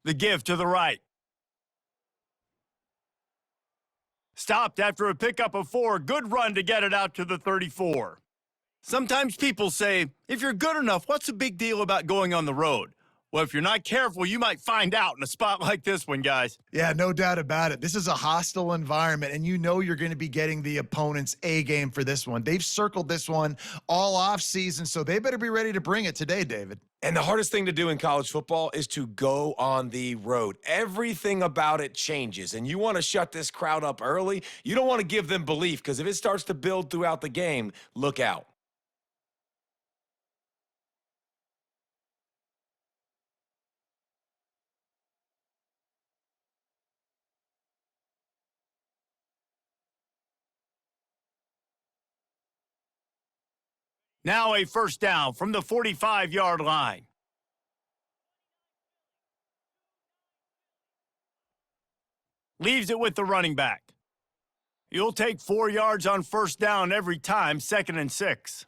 The give to the right. Stopped after a pickup of 4. Good run to get it out to the 34. Sometimes people say, if you're good enough, what's the big deal about going on the road? Well, if you're not careful, you might find out in a spot like this one, guys. Yeah, no doubt about it. This is a hostile environment, and you know you're going to be getting the opponent's A game for this one. They've circled this one all off season, so they better be ready to bring it today, David. And the hardest thing to do in college football is to go on the road. Everything about it changes, and you want to shut this crowd up early. You don't want to give them belief, because if it starts to build throughout the game, look out. Now a first down from the 45-yard line. Leaves it with the running back. You'll take 4 yards on first down every time, 2nd and 6.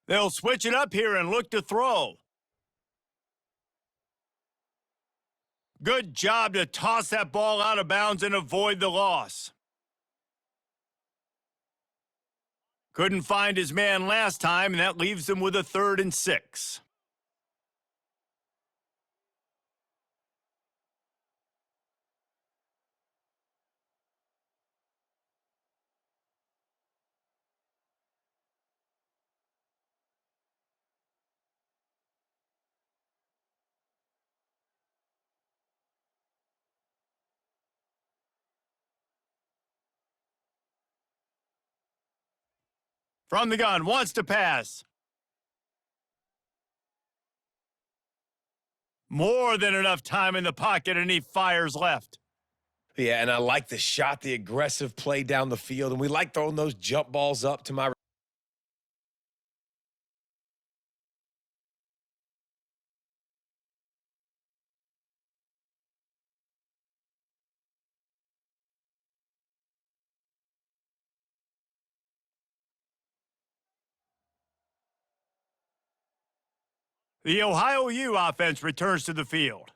They'll switch it up here and look to throw. Good job to toss that ball out of bounds and avoid the loss. Couldn't find his man last time, and that leaves him with a 3rd and 6. From the gun, wants to pass. More than enough time in the pocket, and he fires left. Yeah, and I like the shot, the aggressive play down the field, and we like throwing those jump balls up to my The Ohio U offense returns to the field.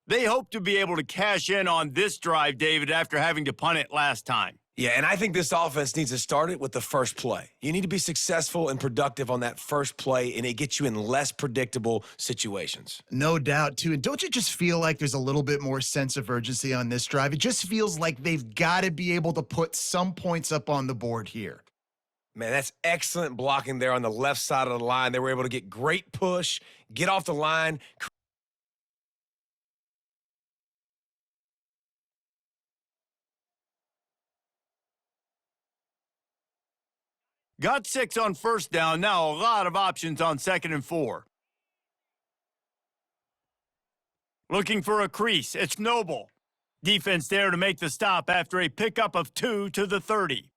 They hope to be able to cash in on this drive, David, after having to punt it last time. Yeah, and I think this offense needs to start it with the first play. You need to be successful and productive on that first play, and it gets you in less predictable situations. No doubt, too. And don't you just feel like there's a little bit more sense of urgency on this drive? It just feels like they've got to be able to put some points up on the board here. Man, that's excellent blocking there on the left side of the line. They were able to get great push, get off the line. Got 6 on first down. Now a lot of options on 2nd and 4. Looking for a crease. It's Noble. Defense there to make the stop after a pickup of 2 to the 30.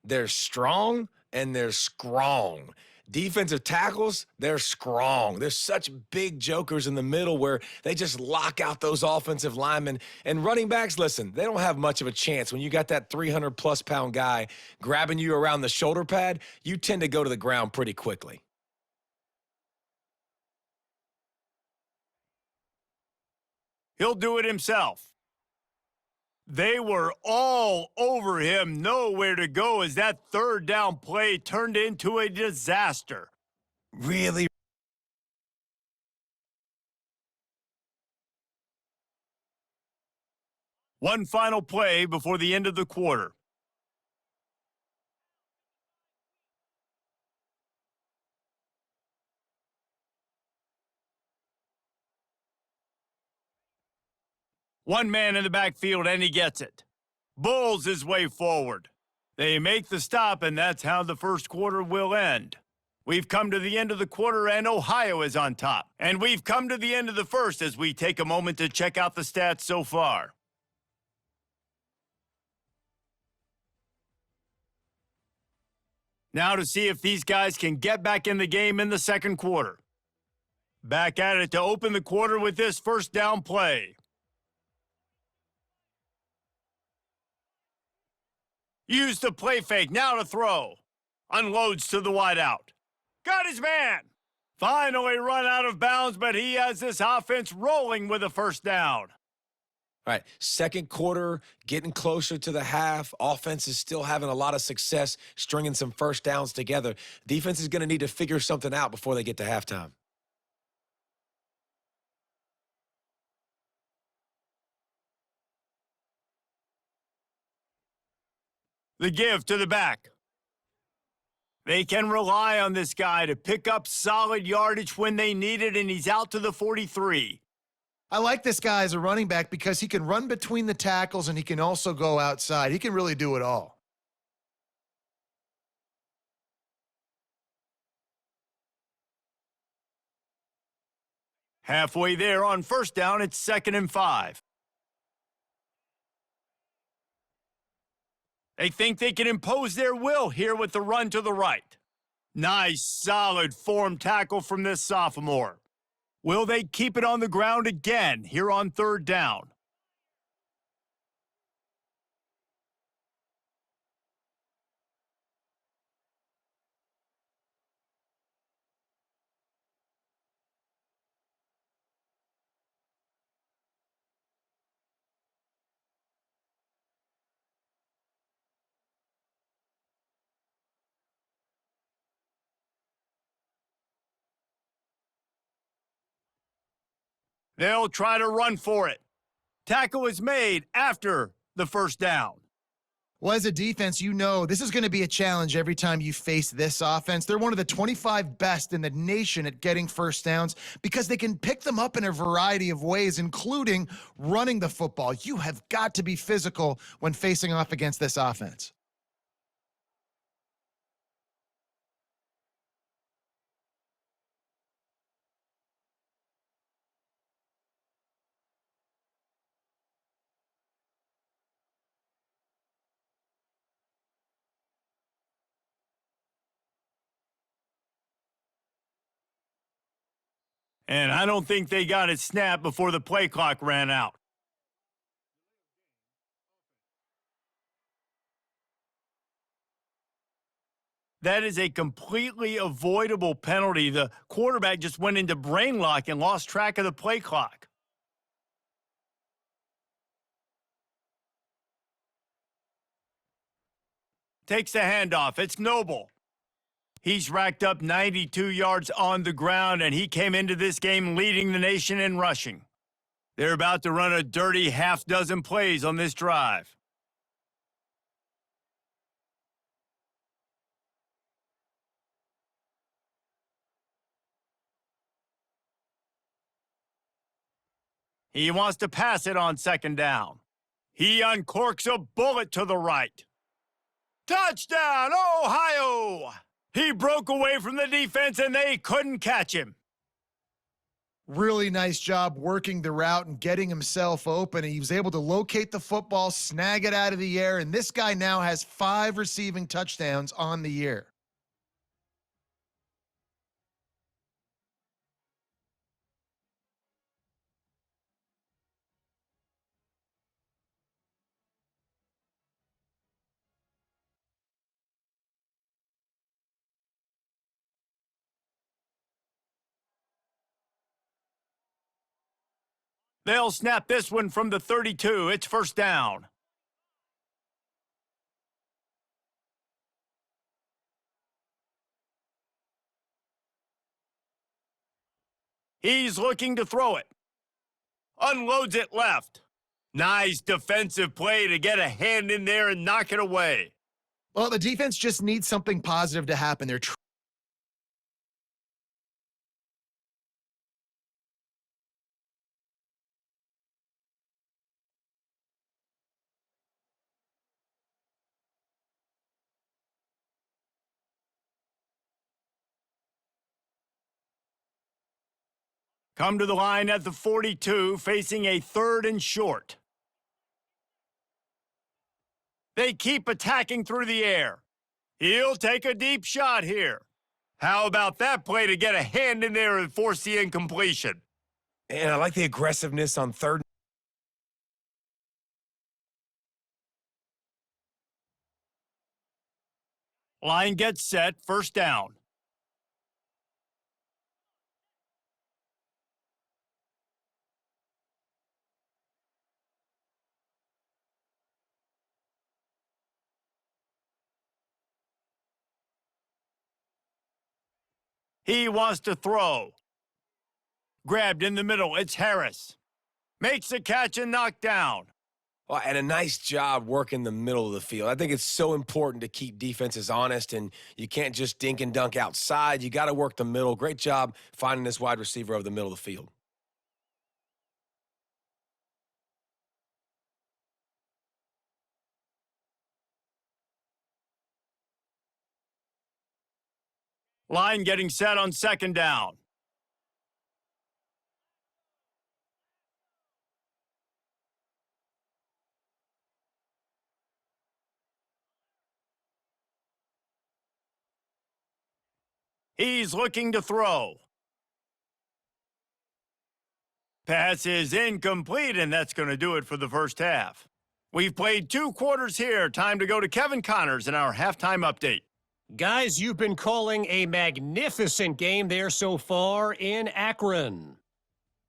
They're strong and they're strong. Defensive tackles, they're strong. There's such big jokers in the middle where they just lock out those offensive linemen. And running backs, listen, they don't have much of a chance. When you got that 300-plus pound guy grabbing you around the shoulder pad, you tend to go to the ground pretty quickly. He'll do it himself. They were all over him, nowhere to go as that 3rd down play turned into a disaster. Really? One final play before the end of the quarter. One man in the backfield, and he gets it. Bulls his way forward. They make the stop, and that's how the first quarter will end. We've come to the end of the quarter, and Ohio is on top. And we've come to the end of the first as we take a moment to check out the stats so far. Now to see if these guys can get back in the game in the second quarter. Back at it to open the quarter with this first down play. Use the play fake, now to throw. Unloads to the wideout. Got his man. Finally run out of bounds, but he has this offense rolling with a first down. All right, second quarter, getting closer to the half. Offense is still having a lot of success stringing some first downs together. Defense is going to need to figure something out before they get to halftime. The give to the back. They can rely on this guy to pick up solid yardage when they need it, and he's out to the 43. I like this guy as a running back because he can run between the tackles and he can also go outside. He can really do it all. Halfway there on first down, it's 2nd and 5. They think they can impose their will here with the run to the right. Nice, solid form tackle from this sophomore. Will they keep it on the ground again here on 3rd down? They'll try to run for it. Tackle is made after the first down. Well, as a defense, you know this is going to be a challenge every time you face this offense. They're one of the 25 best in the nation at getting first downs because they can pick them up in a variety of ways, including running the football. You have got to be physical when facing off against this offense. And I don't think they got it snapped before the play clock ran out. That is a completely avoidable penalty. The quarterback just went into brain lock and lost track of the play clock. Takes the handoff. It's Noble. He's racked up 92 yards on the ground, and he came into this game leading the nation in rushing. They're about to run a dirty half-dozen plays on this drive. He wants to pass it on 2nd down. He uncorks a bullet to the right. Touchdown, Ohio! He broke away from the defense, and they couldn't catch him. Really nice job working the route and getting himself open. He was able to locate the football, snag it out of the air, and this guy now has 5 receiving touchdowns on the year. They'll snap this one from the 32. It's 1st down. He's looking to throw it. Unloads it left. Nice defensive play to get a hand in there and knock it away. Well, the defense just needs something positive to happen. They're Come to the line at the 42, facing a 3rd and short. They keep attacking through the air. He'll take a deep shot here. How about that play to get a hand in there and force the incompletion? And I like the aggressiveness on 3rd. Line gets set, 1st down. He wants to throw. Grabbed in the middle, it's Harris. Makes the catch and knocked down. Oh, and a nice job working the middle of the field. I think it's so important to keep defenses honest, and you can't just dink and dunk outside. You got to work the middle. Great job finding this wide receiver over the middle of the field. Line getting set on 2nd down. He's looking to throw. Pass is incomplete, and that's going to do it for the 1st half. We've played 2 quarters here. Time to go to Kevin Connors in our halftime update. Guys, you've been calling a magnificent game there so far in Akron.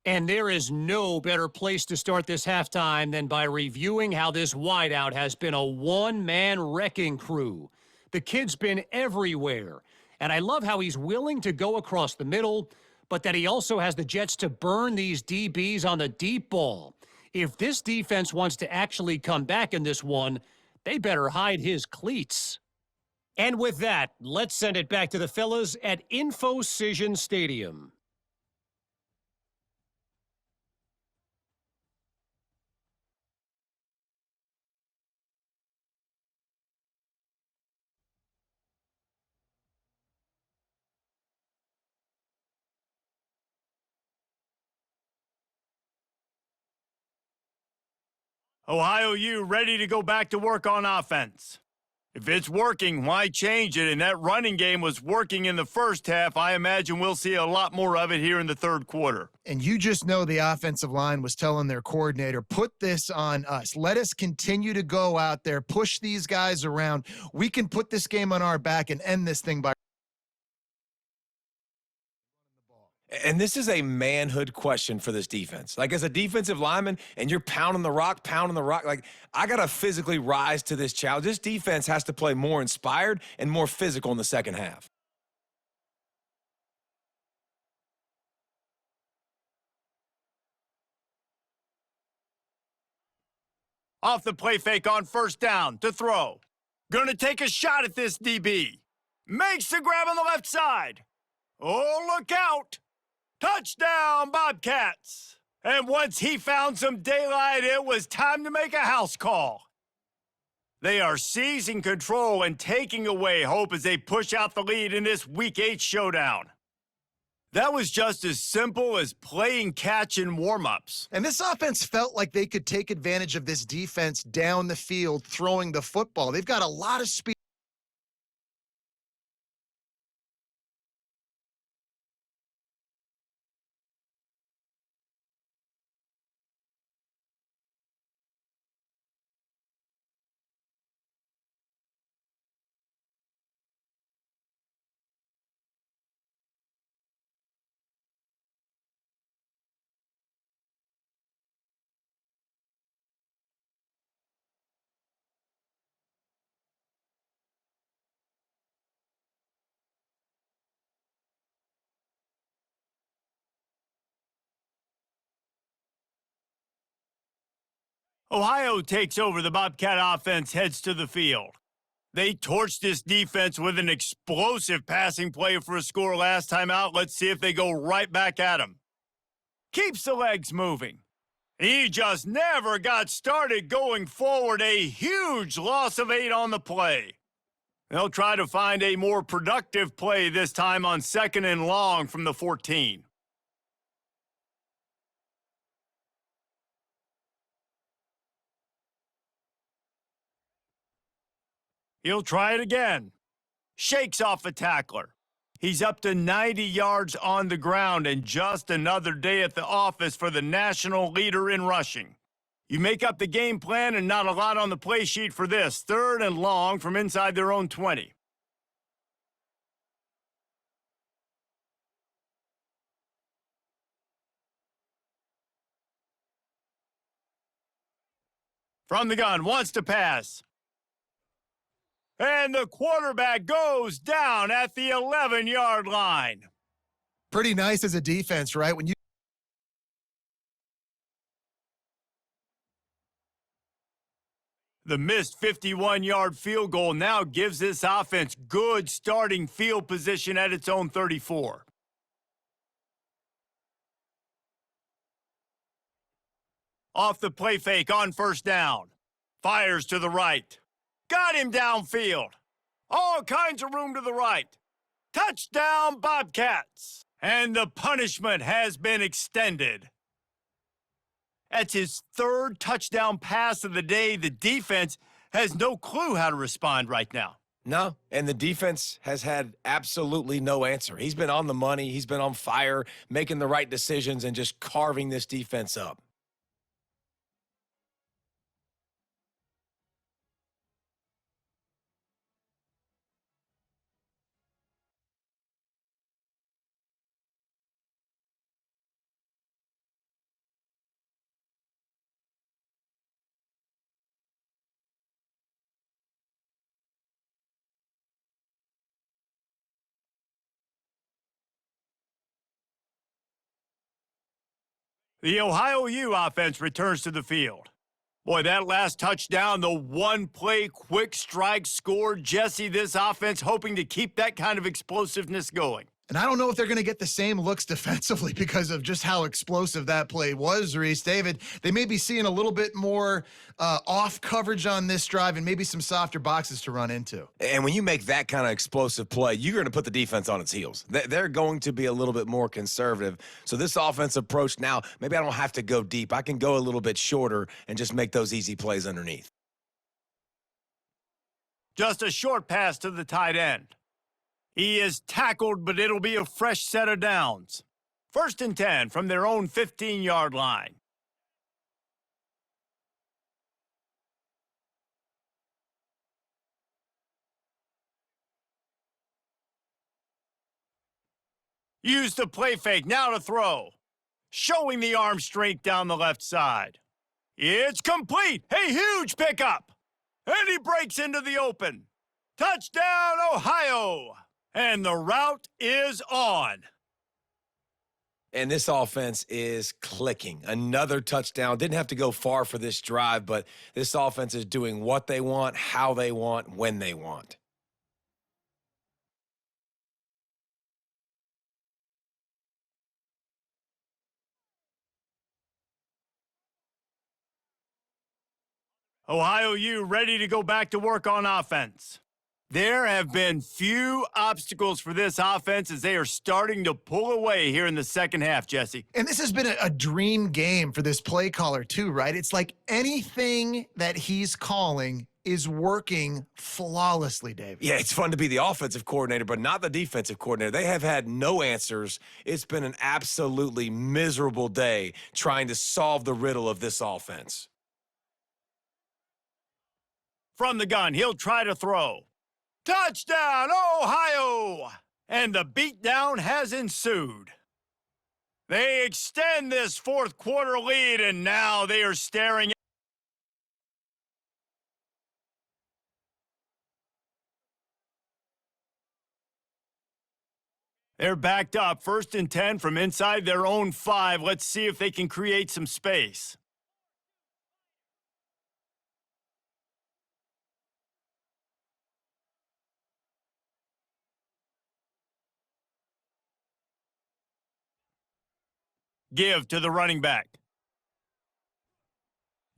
And there is no better place to start this halftime than by reviewing how this wideout has been a one-man wrecking crew. The kid's been everywhere. And I love how he's willing to go across the middle, but that he also has the jets to burn these DBs on the deep ball. If this defense wants to actually come back in this one, they better hide his cleats. And with that, let's send it back to the fellas at InfoCision Stadium. Ohio U ready to go back to work on offense. If it's working, why change it? And that running game was working in the 1st half. I imagine we'll see a lot more of it here in the 3rd quarter. And you just know the offensive line was telling their coordinator, put this on us. Let us continue to go out there, push these guys around. We can put this game on our back and end this thing by. And this is a manhood question for this defense. Like, as a defensive lineman, and you're pounding the rock, like, I got to physically rise to this challenge. This defense has to play more inspired and more physical in the 2nd half. Off the play fake on 1st down to throw. Gonna take a shot at this DB. Makes the grab on the left side. Oh, look out. Touchdown, Bobcats! And once he found some daylight, it was time to make a house call. They are seizing control and taking away hope as they push out the lead in this Week 8 showdown. That was just as simple as playing catch in warm-ups. And this offense felt like they could take advantage of this defense down the field throwing the football. They've got a lot of speed. Ohio takes over. The Bobcat offense heads to the field. They torched this defense with an explosive passing play for a score last time out. Let's see if they go right back at him. Keeps the legs moving. He just never got started going forward. A huge loss of 8 on the play. They'll try to find a more productive play this time on 2nd and long from the 14. He'll try it again. Shakes off a tackler. He's up to 90 yards on the ground and just another day at the office for the national leader in rushing. You make up the game plan and not a lot on the play sheet for this. 3rd and long from inside their own 20. From the gun, wants to pass. And the quarterback goes down at the 11-yard line. Pretty nice as a defense, right? When you The missed 51-yard field goal now gives this offense good starting field position at its own 34. Off the play fake on 1st down. Fires to the right. Got him downfield. All kinds of room to the right. Touchdown, Bobcats. And the punishment has been extended. That's his 3rd touchdown pass of the day. The defense has no clue how to respond right now. No, and the defense has had absolutely no answer. He's been on the money. He's been on fire, making the right decisions and just carving this defense up. The Ohio U offense returns to the field. Boy, that last touchdown, the one-play quick strike score. Jesse, this offense hoping to keep that kind of explosiveness going. And I don't know if they're going to get the same looks defensively because of just how explosive that play was, Reese. David, they may be seeing a little bit more off coverage on this drive and maybe some softer boxes to run into. And when you make that kind of explosive play, you're going to put the defense on its heels. They're going to be a little bit more conservative. So this offensive approach now, maybe I don't have to go deep. I can go a little bit shorter and just make those easy plays underneath. Just a short pass to the tight end. He is tackled, but it'll be a fresh set of downs. 1st and 10 from their own 15-yard line. Use the play fake, now to throw. Showing the arm strength down the left side. It's complete. A huge pickup. And he breaks into the open. Touchdown, Ohio! And the route is on. And this offense is clicking. Another touchdown. Didn't have to go far for this drive, but this offense is doing what they want, how they want, when they want. Ohio U ready to go back to work on offense. There have been few obstacles for this offense as they are starting to pull away here in the second half, Jesse. And this has been a dream game for this play caller too, right? It's like anything that he's calling is working flawlessly, Dave. Yeah, it's fun to be the offensive coordinator, but not the defensive coordinator. They have had no answers. It's been an absolutely miserable day trying to solve the riddle of this offense. From the gun, he'll try to throw. Touchdown, Ohio! And the beatdown has ensued. They extend this fourth quarter lead, and now they are staring. They're backed up, 1st and 10 from inside their own 5. Let's see if they can create some space. Give to the running back.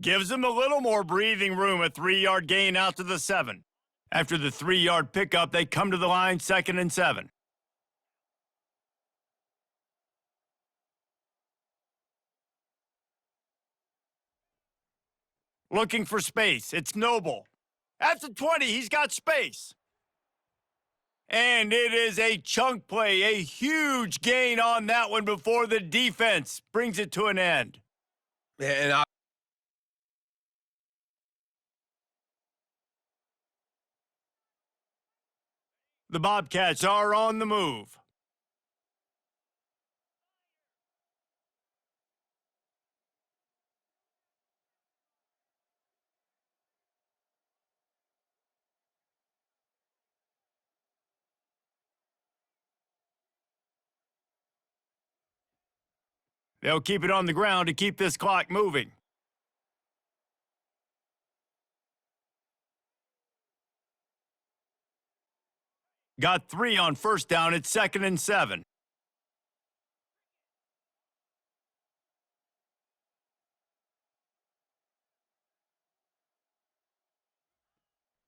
Gives them a little more breathing room, a 3-yard gain out to the 7. After the 3-yard pickup, they come to the line, 2nd and 7. Looking for space. It's Noble. At the 20, he's got space. And it is a chunk play, a huge gain on that one before the defense brings it to an end. And I The Bobcats are on the move. They'll keep it on the ground to keep this clock moving. Got 3 on first down. It's 2nd and 7.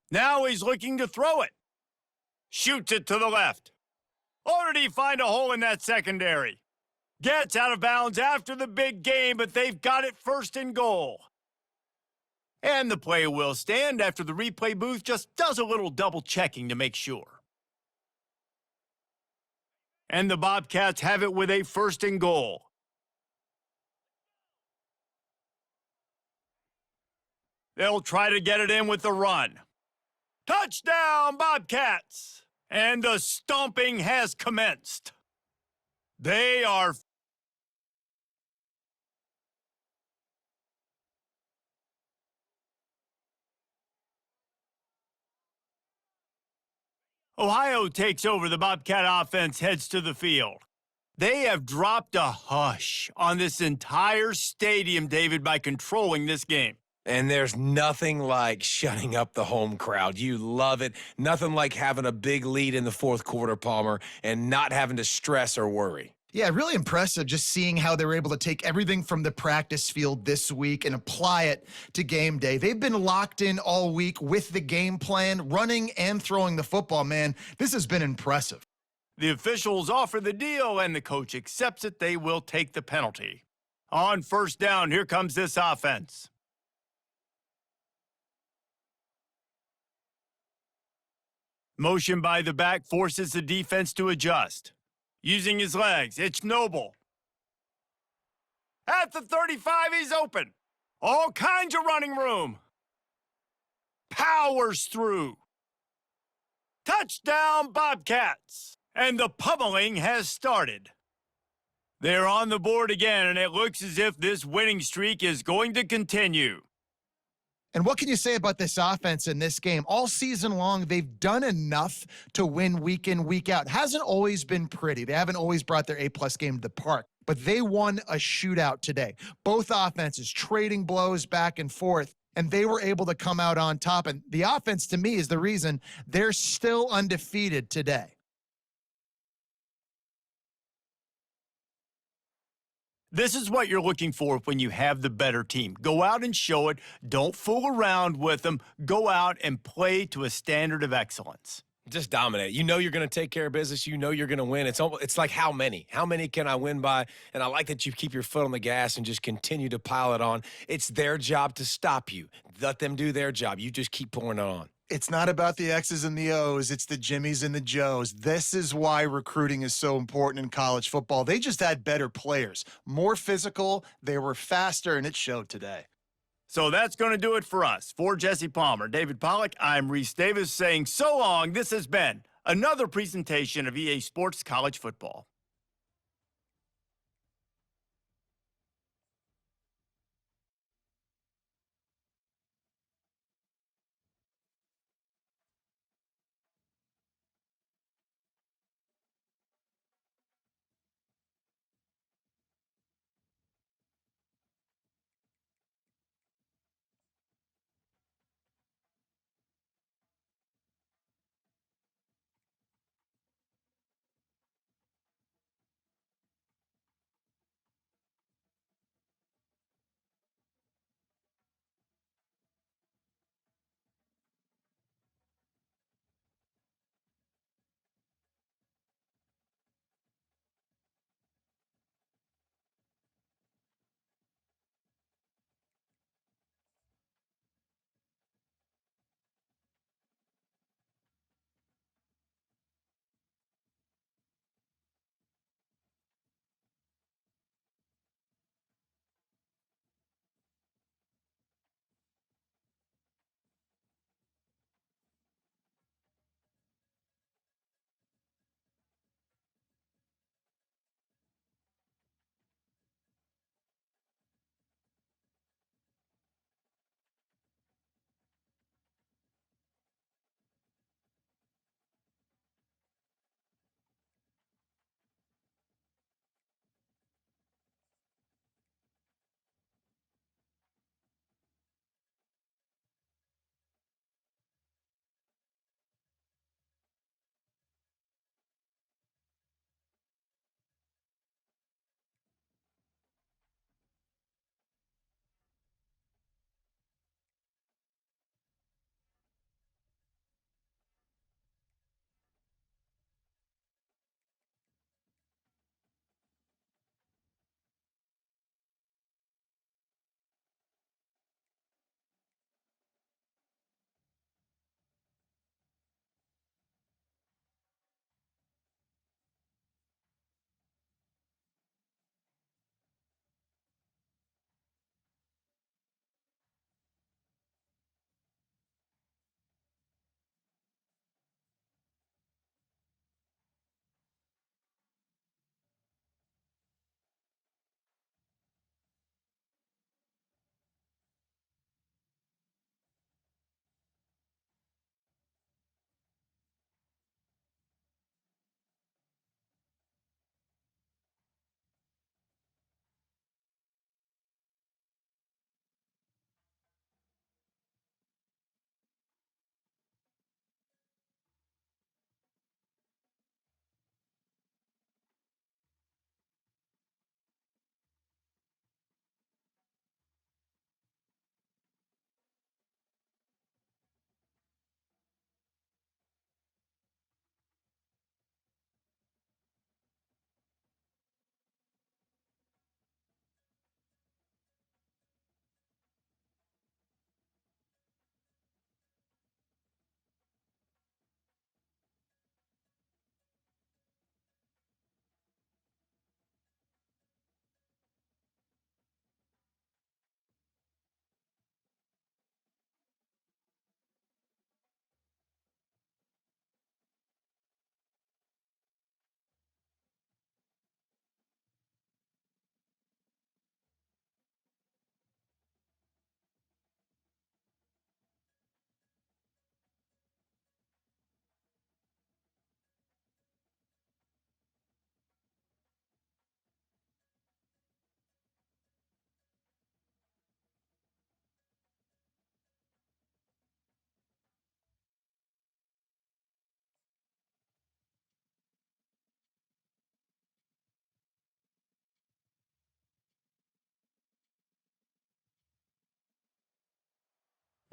Now he's looking to throw it. Shoots it to the left. Or did he find a hole in that secondary? Gets out of bounds after the big game, but they've got it 1st and goal. And the play will stand after the replay booth just does a little double checking to make sure. And the Bobcats have it with a 1st and goal. They'll try to get it in with the run. Touchdown, Bobcats! And the stomping has commenced. They are Ohio takes over. The Bobcat offense heads to the field. They have dropped a hush on this entire stadium, David, by controlling this game. And there's nothing like shutting up the home crowd. You love it. Nothing like having a big lead in the 4th quarter, Palmer, and not having to stress or worry. Yeah, really impressive just seeing how they were able to take everything from the practice field this week and apply it to game day. They've been locked in all week with the game plan, running and throwing the football, man. This has been impressive. The officials offer the deal, and the coach accepts it. They will take the penalty. On first down, here comes this offense. Motion by the back forces the defense to adjust. Using his legs, it's Noble. At the 35, he's open. All kinds of running room. Powers through. Touchdown, Bobcats. And the pummeling has started. They're on the board again, and it looks as if this winning streak is going to continue. And what can you say about this offense in this game? All season long, they've done enough to win week in, week out. Hasn't always been pretty. They haven't always brought their A-plus game to the park, but they won a shootout today. Both offenses trading blows back and forth, and they were able to come out on top. And the offense, to me, is the reason they're still undefeated today. This is what you're looking for when you have the better team. Go out and show it. Don't fool around with them. Go out and play to a standard of excellence. Just dominate. You know you're going to take care of business. You know you're going to win. It's like how many? How many can I win by? And I like that you keep your foot on the gas and just continue to pile it on. It's their job to stop you. Let them do their job. You just keep pouring it on. It's not about the X's and the O's. It's the Jimmies and the Joes. This is why recruiting is so important in college football. They just had better players, more physical. They were faster, and it showed today. So that's going to do it for us. For Jesse Palmer, David Pollack, I'm Reese Davis saying so long. This has been another presentation of EA Sports College Football.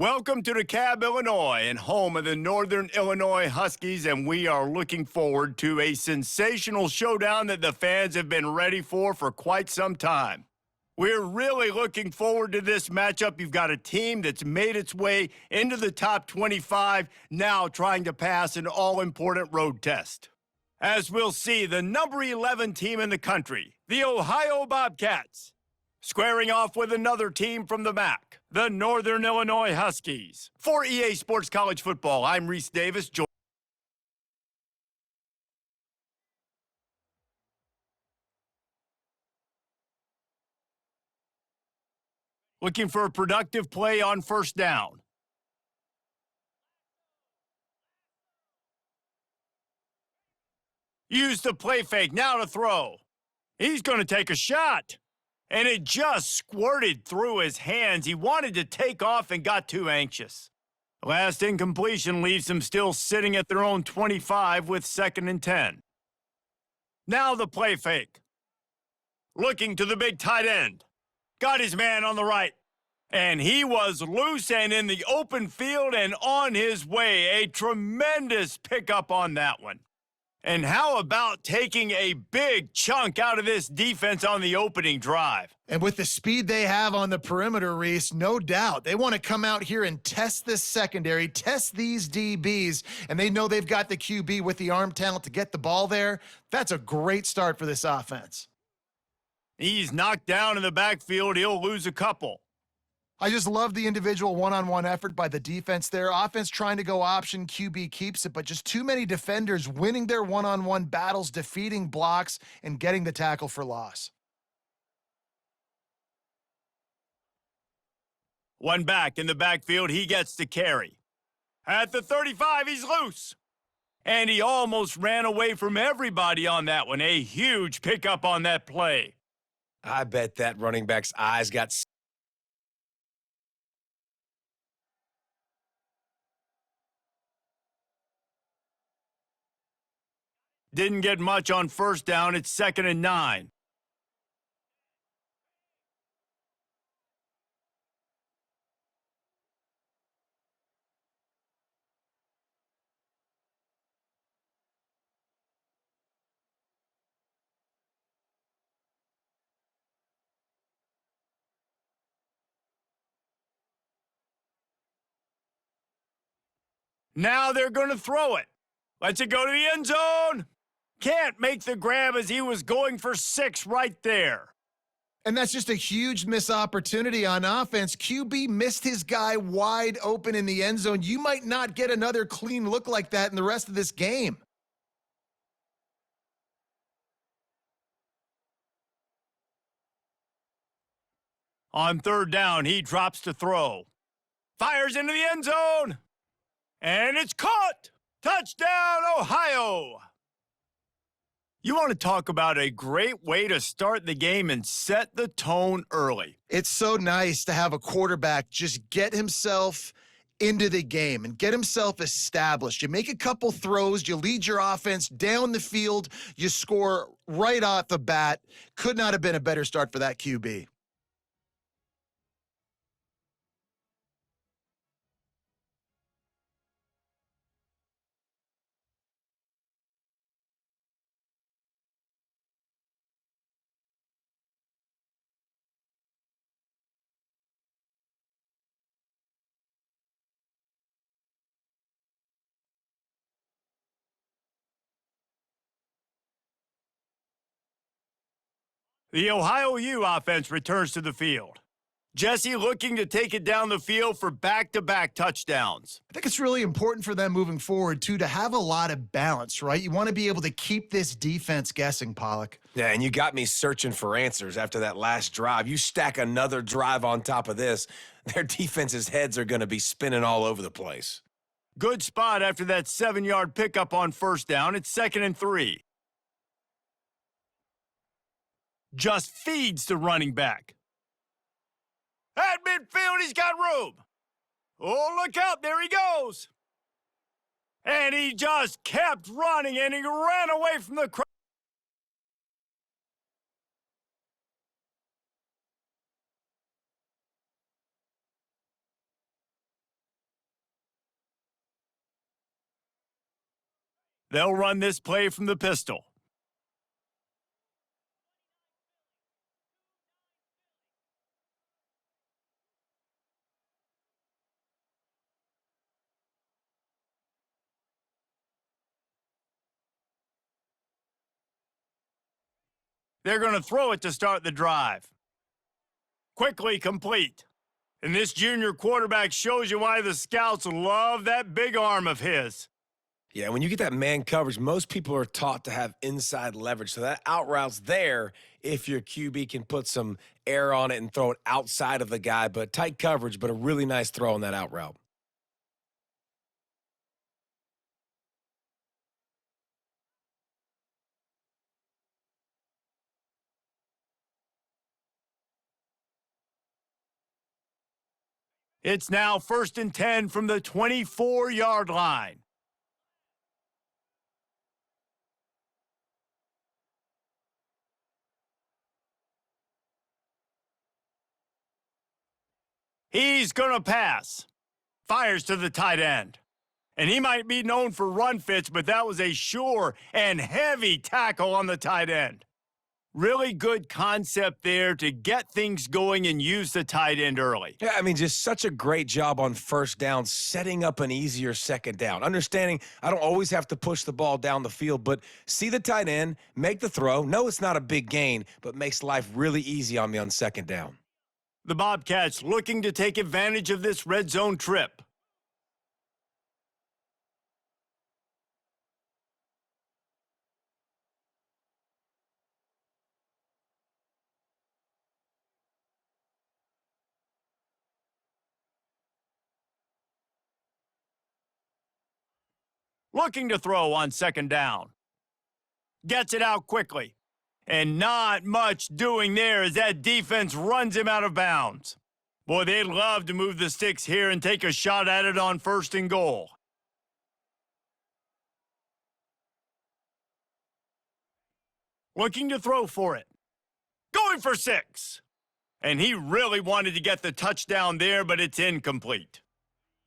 Welcome to DeKalb, Illinois, and home of the Northern Illinois Huskies, and we are looking forward to a sensational showdown that the fans have been ready for quite some time. We're really looking forward to this matchup. You've got a team that's made its way into the top 25, now trying to pass an all-important road test. As we'll see, the number 11 team in the country, the Ohio Bobcats, squaring off with another team from the MAC, the Northern Illinois Huskies. For EA Sports College Football, I'm Reese Davis. Looking for a productive play on first down. Use the play fake, now to throw. He's going to take a shot. And it just squirted through his hands. He wanted to take off and got too anxious. Last incompletion leaves them still sitting at their own 25 with 2nd and 10. Now the play fake. Looking to the big tight end. Got his man on the right. And he was loose and in the open field and on his way. A tremendous pickup on that one. And how about taking a big chunk out of this defense on the opening drive? And with the speed they have on the perimeter, Reese, no doubt they want to come out here and test this secondary, test these DBs, and they know they've got the QB with the arm talent to get the ball there. That's a great start for this offense. He's knocked down in the backfield. He'll lose a couple. I just love the individual one-on-one effort by the defense there. Offense trying to go option, QB keeps it, but just too many defenders winning their one-on-one battles, defeating blocks, and getting the tackle for loss. One back in the backfield, he gets to carry. At the 35, he's loose. And he almost ran away from everybody on that one. A huge pickup on that play. I bet that running back's eyes got Didn't get much on first down. It's 2nd and 9. Now they're going to throw it. Lets it go to the end zone. Can't make the grab as he was going for 6 right there. And that's just a huge missed opportunity on offense. QB missed his guy wide open in the end zone. You might not get another clean look like that in the rest of this game. On 3rd down, he drops to throw. Fires into the end zone. And it's caught. Touchdown, Ohio. You want to talk about a great way to start the game and set the tone early. It's so nice to have a quarterback just get himself into the game and get himself established. You make a couple throws, you lead your offense down the field, you score right off the bat. Could not have been a better start for that QB. The Ohio U offense returns to the field. Jesse looking to take it down the field for back-to-back touchdowns. I think it's really important for them moving forward, too, to have a lot of balance, right? You want to be able to keep this defense guessing, Pollock. Yeah, and you got me searching for answers after that last drive. You stack another drive on top of this, their defense's heads are going to be spinning all over the place. Good spot after that 7-yard pickup on first down. It's 2nd and 3. Just feeds the running back. At midfield, he's got room. Oh, look out, there he goes. And he just kept running, and he ran away from the crowd. They'll run this play from the pistol. They're going to throw it to start the drive. Quickly complete. And this junior quarterback shows you why the scouts love that big arm of his. Yeah, when you get that man coverage, most people are taught to have inside leverage. So that out route's there if your QB can put some air on it and throw it outside of the guy. But tight coverage, but a really nice throw on that out route. It's now 1st and 10 from the 24-yard line. He's going to pass. Fires to the tight end. And he might be known for run fits, but that was a sure and heavy tackle on the tight end. Really good concept there to get things going and use the tight end early. Yeah, I mean, just such a great job on first down, setting up an easier second down. Understanding I don't always have to push the ball down the field, but see the tight end, make the throw. No, it's not a big gain, but makes life really easy on me on second down. The Bobcats looking to take advantage of this red zone trip. Looking to throw on second down. Gets it out quickly. And not much doing there as that defense runs him out of bounds. Boy, they'd love to move the sticks here and take a shot at it on 1st and goal. Looking to throw for it. Going for 6. And he really wanted to get the touchdown there, but it's incomplete.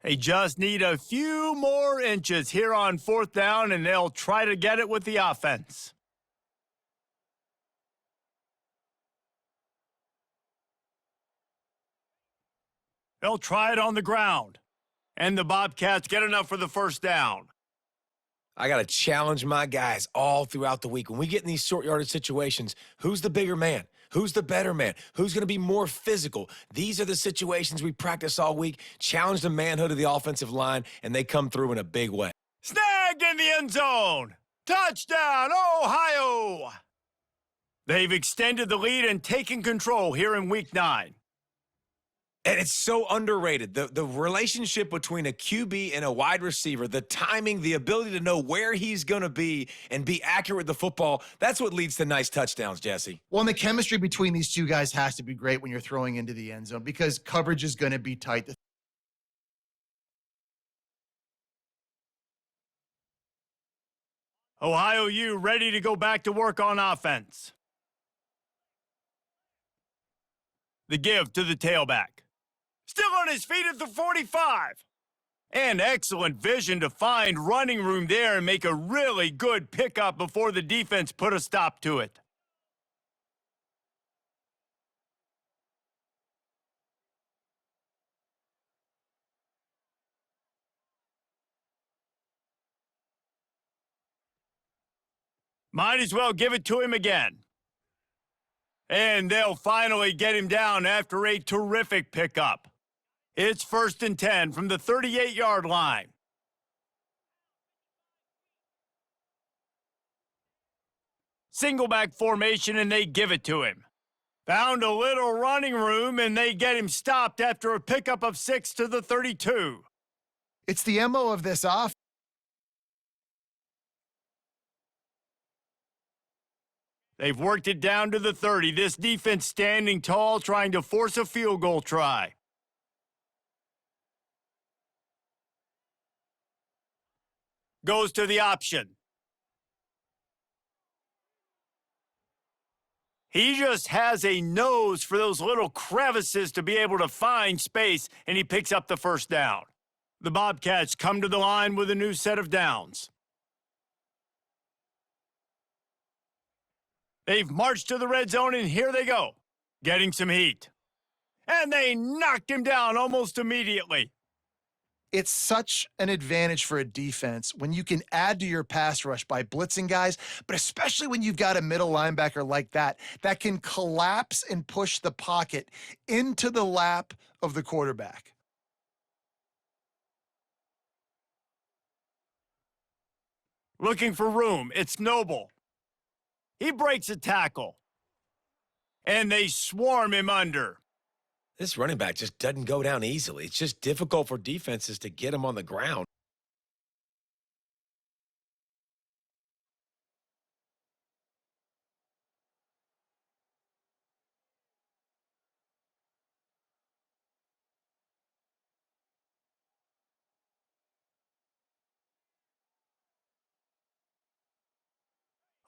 They just need a few more inches here on 4th down, and they'll try to get it with the offense. They'll try it on the ground. And the Bobcats get enough for the 1st down. I got to challenge my guys all throughout the week. When we get in these short yardage situations, who's the bigger man? Who's the better man? Who's going to be more physical? These are the situations we practice all week. Challenge the manhood of the offensive line, and they come through in a big way. Snagged in the end zone. Touchdown, Ohio! They've extended the lead and taken control here in Week 9. And it's so underrated. The relationship between a QB and a wide receiver, the timing, the ability to know where he's going to be and be accurate with the football, that's what leads to nice touchdowns, Jesse. Well, and the chemistry between these two guys has to be great when you're throwing into the end zone because coverage is going to be tight. Ohio U ready to go back to work on offense. The give to the tailback. Still on his feet at the 45. And excellent vision to find running room there and make a really good pickup before the defense put a stop to it. Might as well give it to him again. And they'll finally get him down after a terrific pickup. It's 1st and 10 from the 38-yard line. Single back formation, and they give it to him. Found a little running room, and they get him stopped after a pickup of 6 to the 32. It's the MO of this offense. They've worked it down to the 30. This defense standing tall, trying to force a field goal try. Goes to the option. He just has a nose for those little crevices to be able to find space, and he picks up the 1st down. The Bobcats come to the line with a new set of downs. They've marched to the red zone, and here they go, getting some heat. And they knocked him down almost immediately. It's such an advantage for a defense when you can add to your pass rush by blitzing guys, but especially when you've got a middle linebacker like that can collapse and push the pocket into the lap of the quarterback. Looking for room, it's Noble. He breaks a tackle. And they swarm him under. This running back just doesn't go down easily. It's just difficult for defenses to get him on the ground.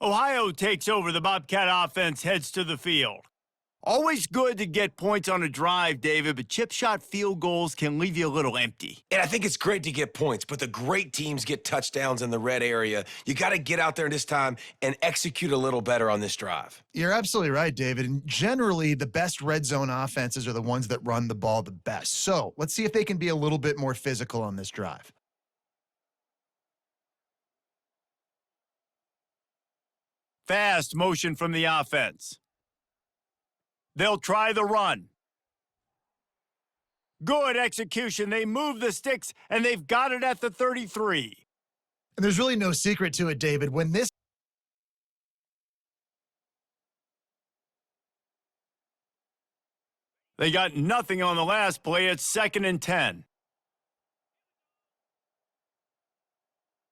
Ohio takes over. The Bobcat offense heads to the field. Always good to get points on a drive, David, but chip shot field goals can leave you a little empty. And I think it's great to get points, but the great teams get touchdowns in the red area. You got to get out there this time and execute a little better on this drive. You're absolutely right, David. And generally, the best red zone offenses are the ones that run the ball the best. So let's see if they can be a little bit more physical on this drive. Fast motion from the offense. They'll try the run. Good execution. They move the sticks, and they've got it at the 33. And there's really no secret to it, David. When this They got nothing on the last play. It's 2nd and 10.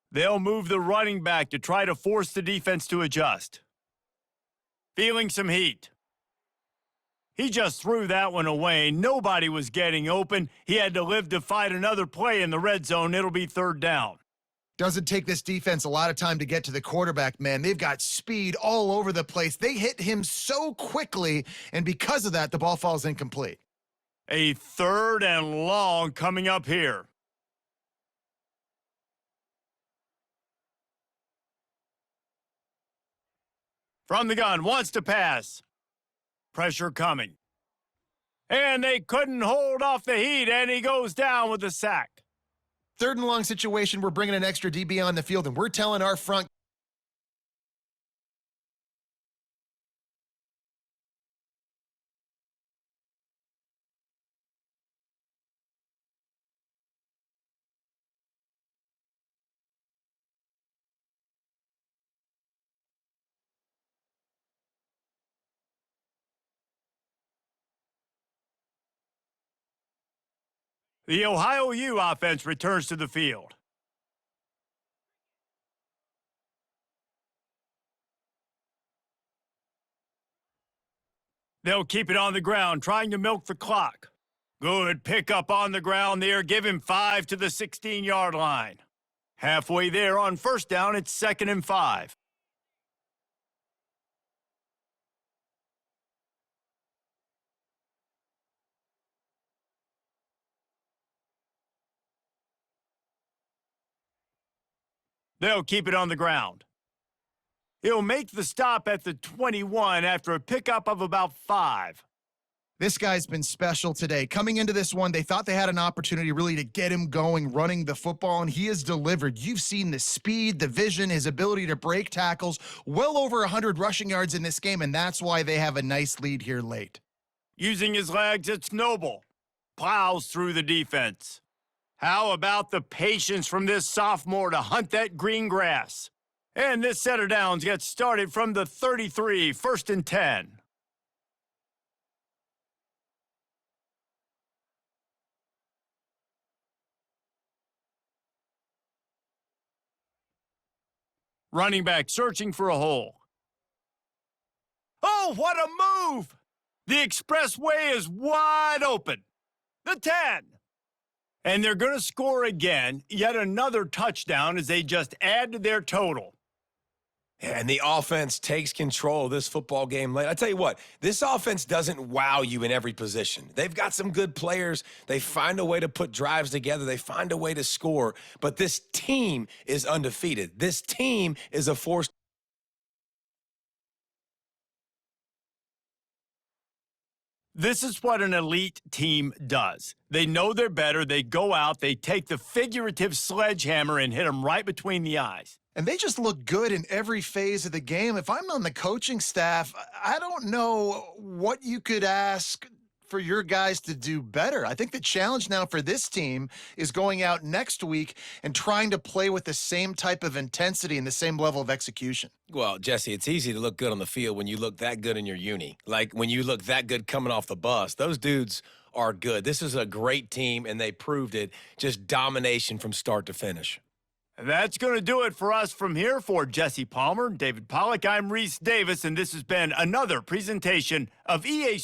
They'll move the running back to try to force the defense to adjust. Feeling some heat. He just threw that one away. Nobody was getting open. He had to live to fight another play in the red zone. It'll be 3rd down. doesn't take this defense a lot of time to get to the quarterback, man. They've got speed all over the place. They hit him so quickly, and because of that, the ball falls incomplete. A 3rd and long coming up here. From the gun, wants to pass. Pressure coming. And they couldn't hold off the heat, and he goes down with a sack. 3rd and long situation, we're bringing an extra DB on the field, and we're telling our front The Ohio U offense returns to the field. They'll keep it on the ground, trying to milk the clock. Good pickup on the ground there. Give him 5 to the 16-yard line. Halfway there on 1st down, it's 2nd and 5. They'll keep it on the ground. He'll make the stop at the 21 after a pickup of about 5. This guy's been special today. Coming into this one, they thought they had an opportunity really to get him going, running the football, and he has delivered. You've seen the speed, the vision, his ability to break tackles, well over 100 rushing yards in this game, and that's why they have a nice lead here late. Using his legs, it's Noble. Plows through the defense. How about the patience from this sophomore to hunt that green grass? And this set of downs gets started from the 33, 1st and 10. Running back searching for a hole. Oh, what a move! The expressway is wide open. The 10. And they're going to score again, yet another touchdown as they just add to their total. And the offense takes control of this football game late. I tell you what, this offense doesn't wow you in every position. They've got some good players. They find a way to put drives together. They find a way to score. But this team is undefeated. This team is a force This is what an elite team does. They know they're better. They go out, they take the figurative sledgehammer and hit them right between the eyes. And they just look good in every phase of the game. If I'm on the coaching staff, I don't know what you could ask for your guys to do better. I think the challenge now for this team is going out next week and trying to play with the same type of intensity and the same level of execution. Well, Jesse, it's easy to look good on the field when you look that good in your uni. Like when you look that good coming off the bus. Those dudes are good. This is a great team, and they proved it. Just domination from start to finish. And that's going to do it for us from here. For Jesse Palmer, David Pollock, I'm Reese Davis, and this has been another presentation of EA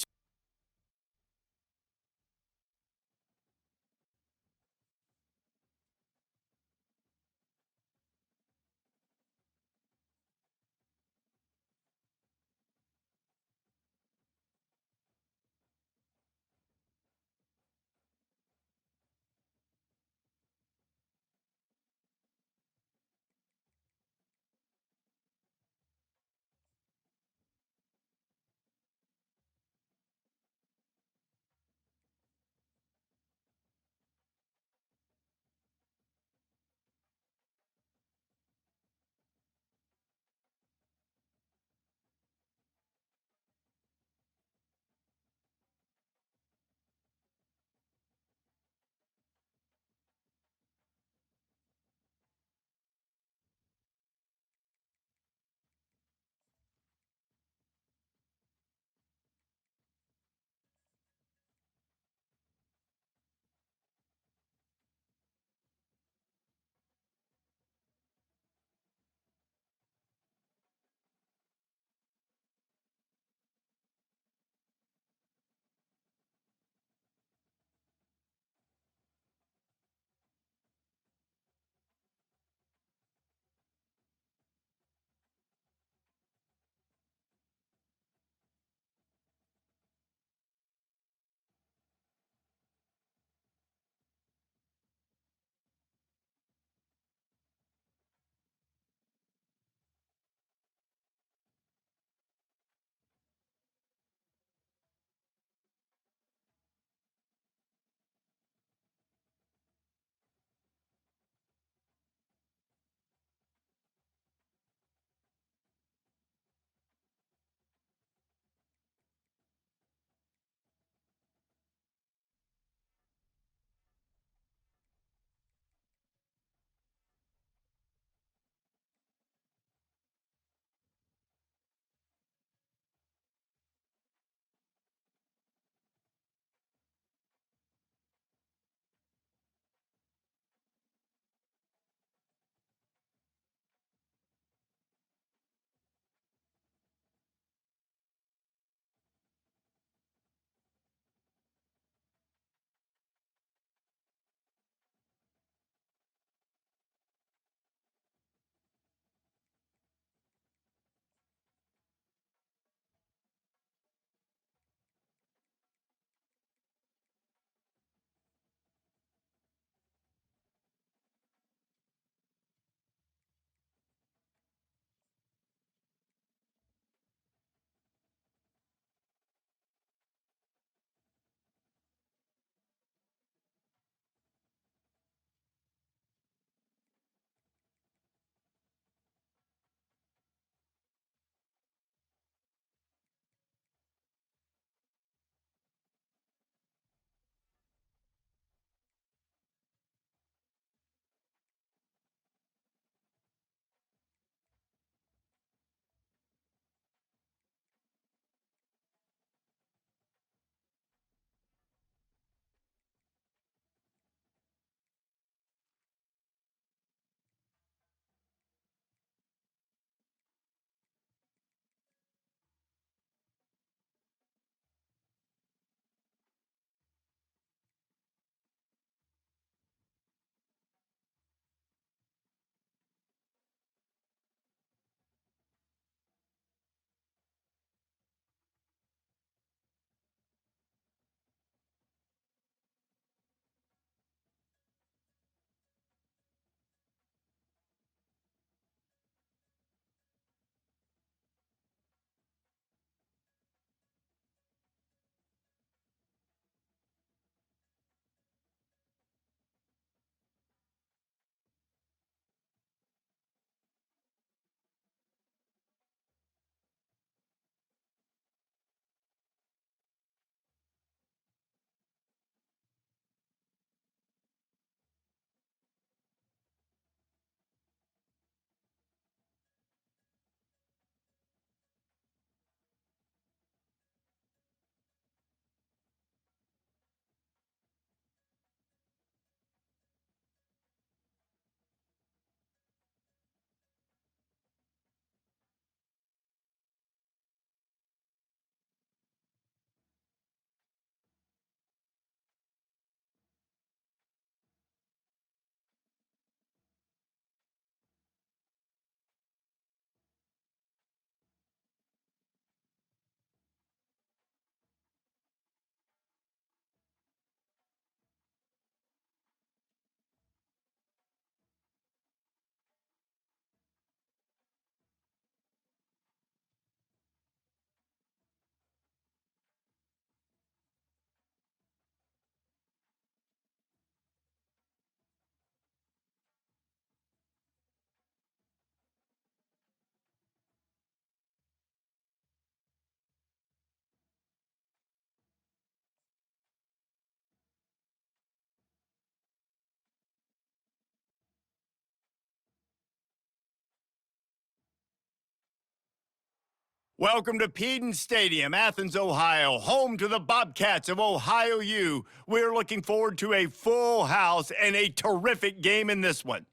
Welcome to Peden Stadium, Athens, Ohio, home to the Bobcats of Ohio U. We're looking forward to a full house and a terrific game in this one.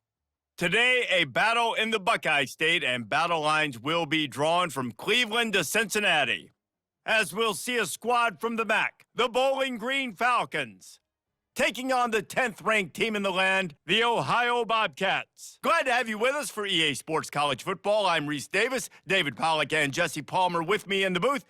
Today, a battle in the Buckeye State, and battle lines will be drawn from Cleveland to Cincinnati. As we'll see a squad from the MAC, the Bowling Green Falcons, taking on the 10th-ranked team in the land, the Ohio Bobcats. Glad to have you with us for EA Sports College Football. I'm Reese Davis, David Pollack, and Jesse Palmer with me in the booth.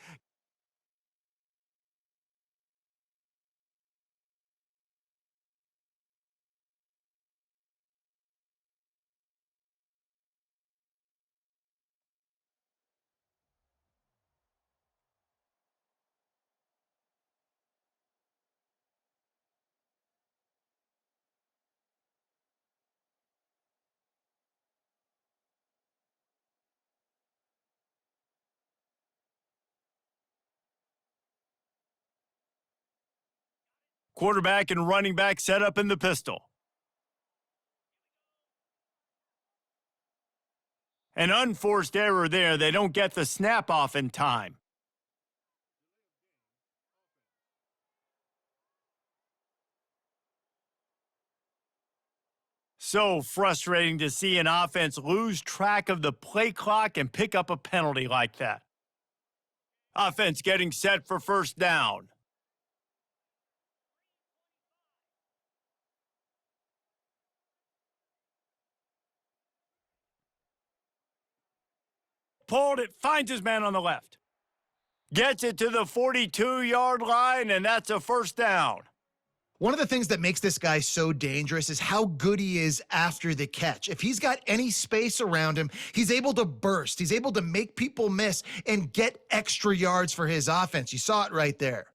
Quarterback and running back set up in the pistol. An unforced error there. They don't get the snap off in time. So frustrating to see an offense lose track of the play clock and pick up a penalty like that. Offense getting set for first down. Pulled it, finds his man on the left. Gets it to the 42-yard line, and that's a first down. One of the things that makes this guy so dangerous is how good he is after the catch. If he's got any space around him, he's able to burst. He's able to make people miss and get extra yards for his offense. You saw it right there.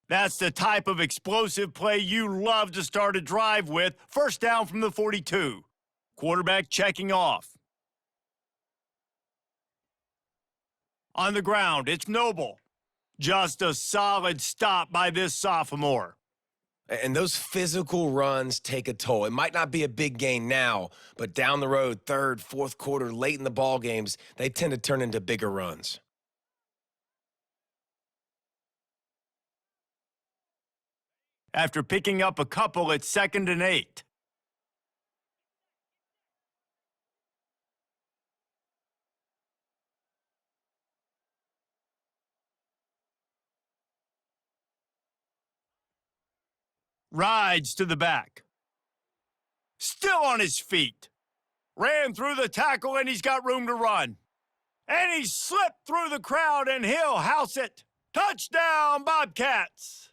That's the type of explosive play you love to start a drive with. First down from the 42. Quarterback checking off. On the ground, it's Noble. Just a solid stop by this sophomore. And those physical runs take a toll. It might not be a big gain now, but down the road, third, fourth quarter, late in the ball games, they tend to turn into bigger runs. After picking up a couple, it's 2nd and 8. Rides to the back. Still on his feet. Ran through the tackle, and he's got room to run. And he slipped through the crowd, and he'll house it. Touchdown, Bobcats!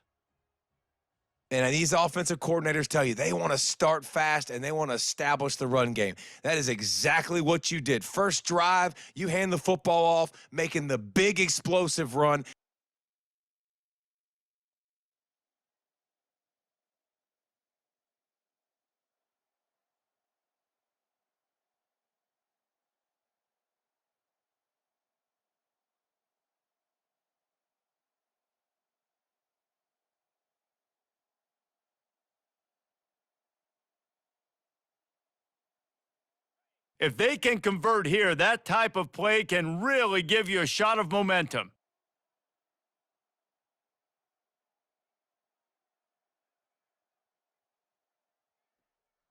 And these offensive coordinators tell you they want to start fast and they want to establish the run game. That is exactly what you did. First drive, you hand the football off, making the big explosive run. If they can convert here, that type of play can really give you a shot of momentum.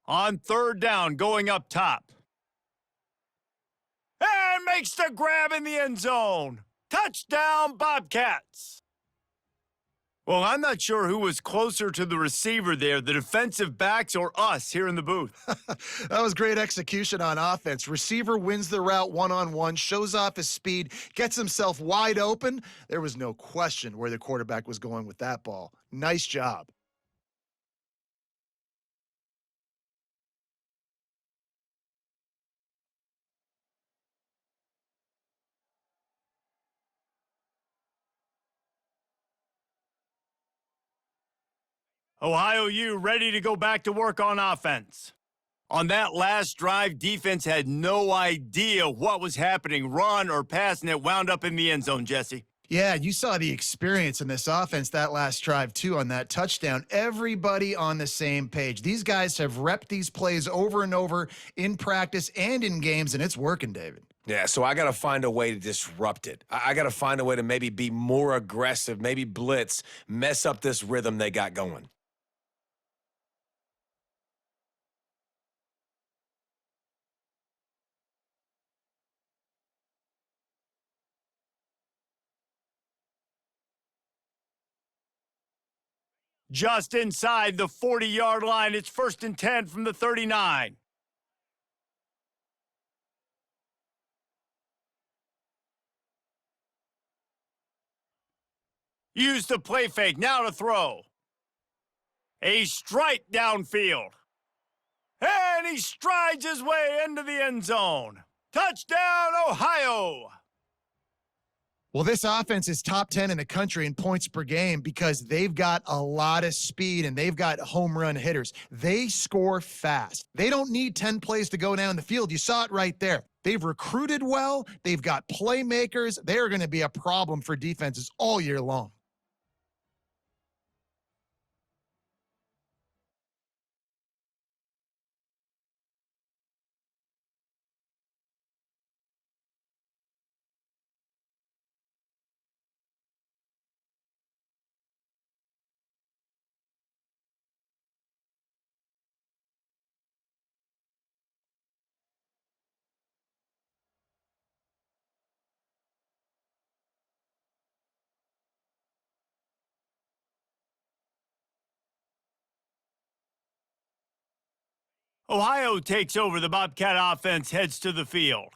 On third down, going up top. And makes the grab in the end zone. Touchdown, Bobcats. Well, I'm not sure who was closer to the receiver there, the defensive backs or us here in the booth. That was great execution on offense. Receiver wins the route one-on-one, shows off his speed, gets himself wide open. There was no question where the quarterback was going with that ball. Nice job. Ohio U ready to go back to work on offense. On that last drive, defense had no idea what was happening, run or pass, and it wound up in the end zone, Jesse. Yeah, you saw the experience in this offense that last drive, too, on that touchdown. Everybody on the same page. These guys have repped these plays over and over in practice and in games, and it's working, David. Yeah, so I got to find a way to disrupt it. I got to find a way to maybe be more aggressive, maybe blitz, mess up this rhythm they got going. Just inside the 40-yard line, it's 1st and 10 from the 39. Use the play fake, now to throw. A strike downfield. And he strides his way into the end zone. Touchdown, Ohio! Well, this offense is top 10 in the country in points per game because they've got a lot of speed and they've got home run hitters. They score fast. They don't need 10 plays to go down the field. You saw it right there. They've recruited well. They've got playmakers. They're going to be a problem for defenses all year long. Ohio takes over. The Bobcat offense heads to the field.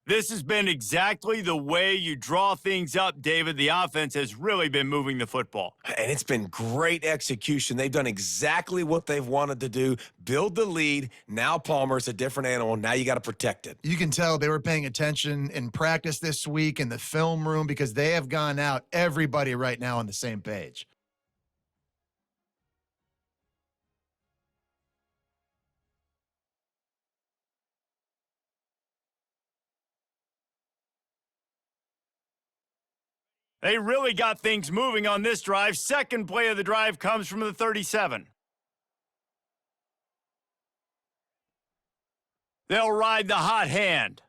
This has been exactly the way you draw things up, David. The offense has really been moving the football. And it's been great execution. They've done exactly what they've wanted to do. Build the lead. Now Palmer's a different animal. Now you got to protect it. You can tell they were paying attention in practice this week in the film room because they have gone out, everybody right now on the same page. They really got things moving on this drive. Second play of the drive comes from the 37. They'll ride the hot hand.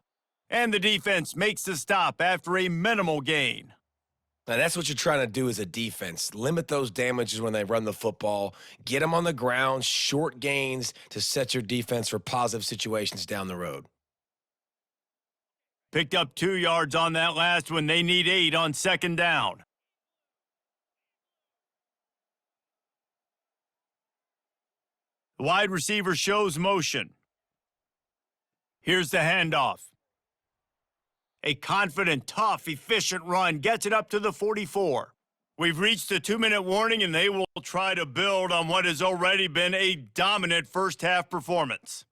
And the defense makes the stop after a minimal gain. Now, that's what you're trying to do as a defense. Limit those damages when they run the football. Get them on the ground, short gains to set your defense for positive situations down the road. Picked up 2 yards on that last one. They need 8 on second down. The wide receiver shows motion. Here's the handoff. A confident, tough, efficient run gets it up to the 44. We've reached the 2-minute warning, and they will try to build on what has already been a dominant first-half performance.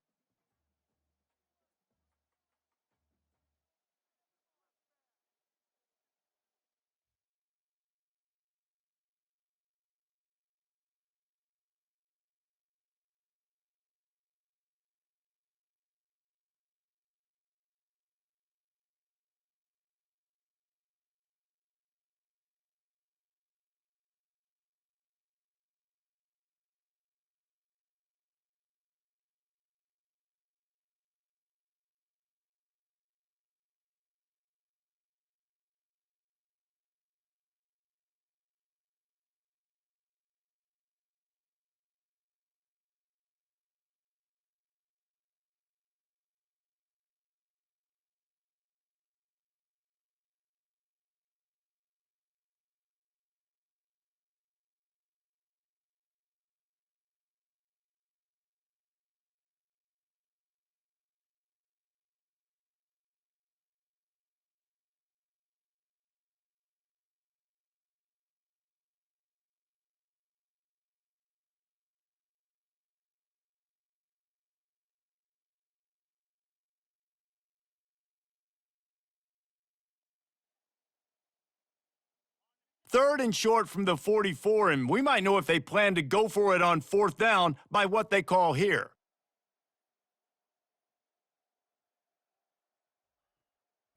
Third and short from the 44, and we might know if they plan to go for it on 4th down by what they call here.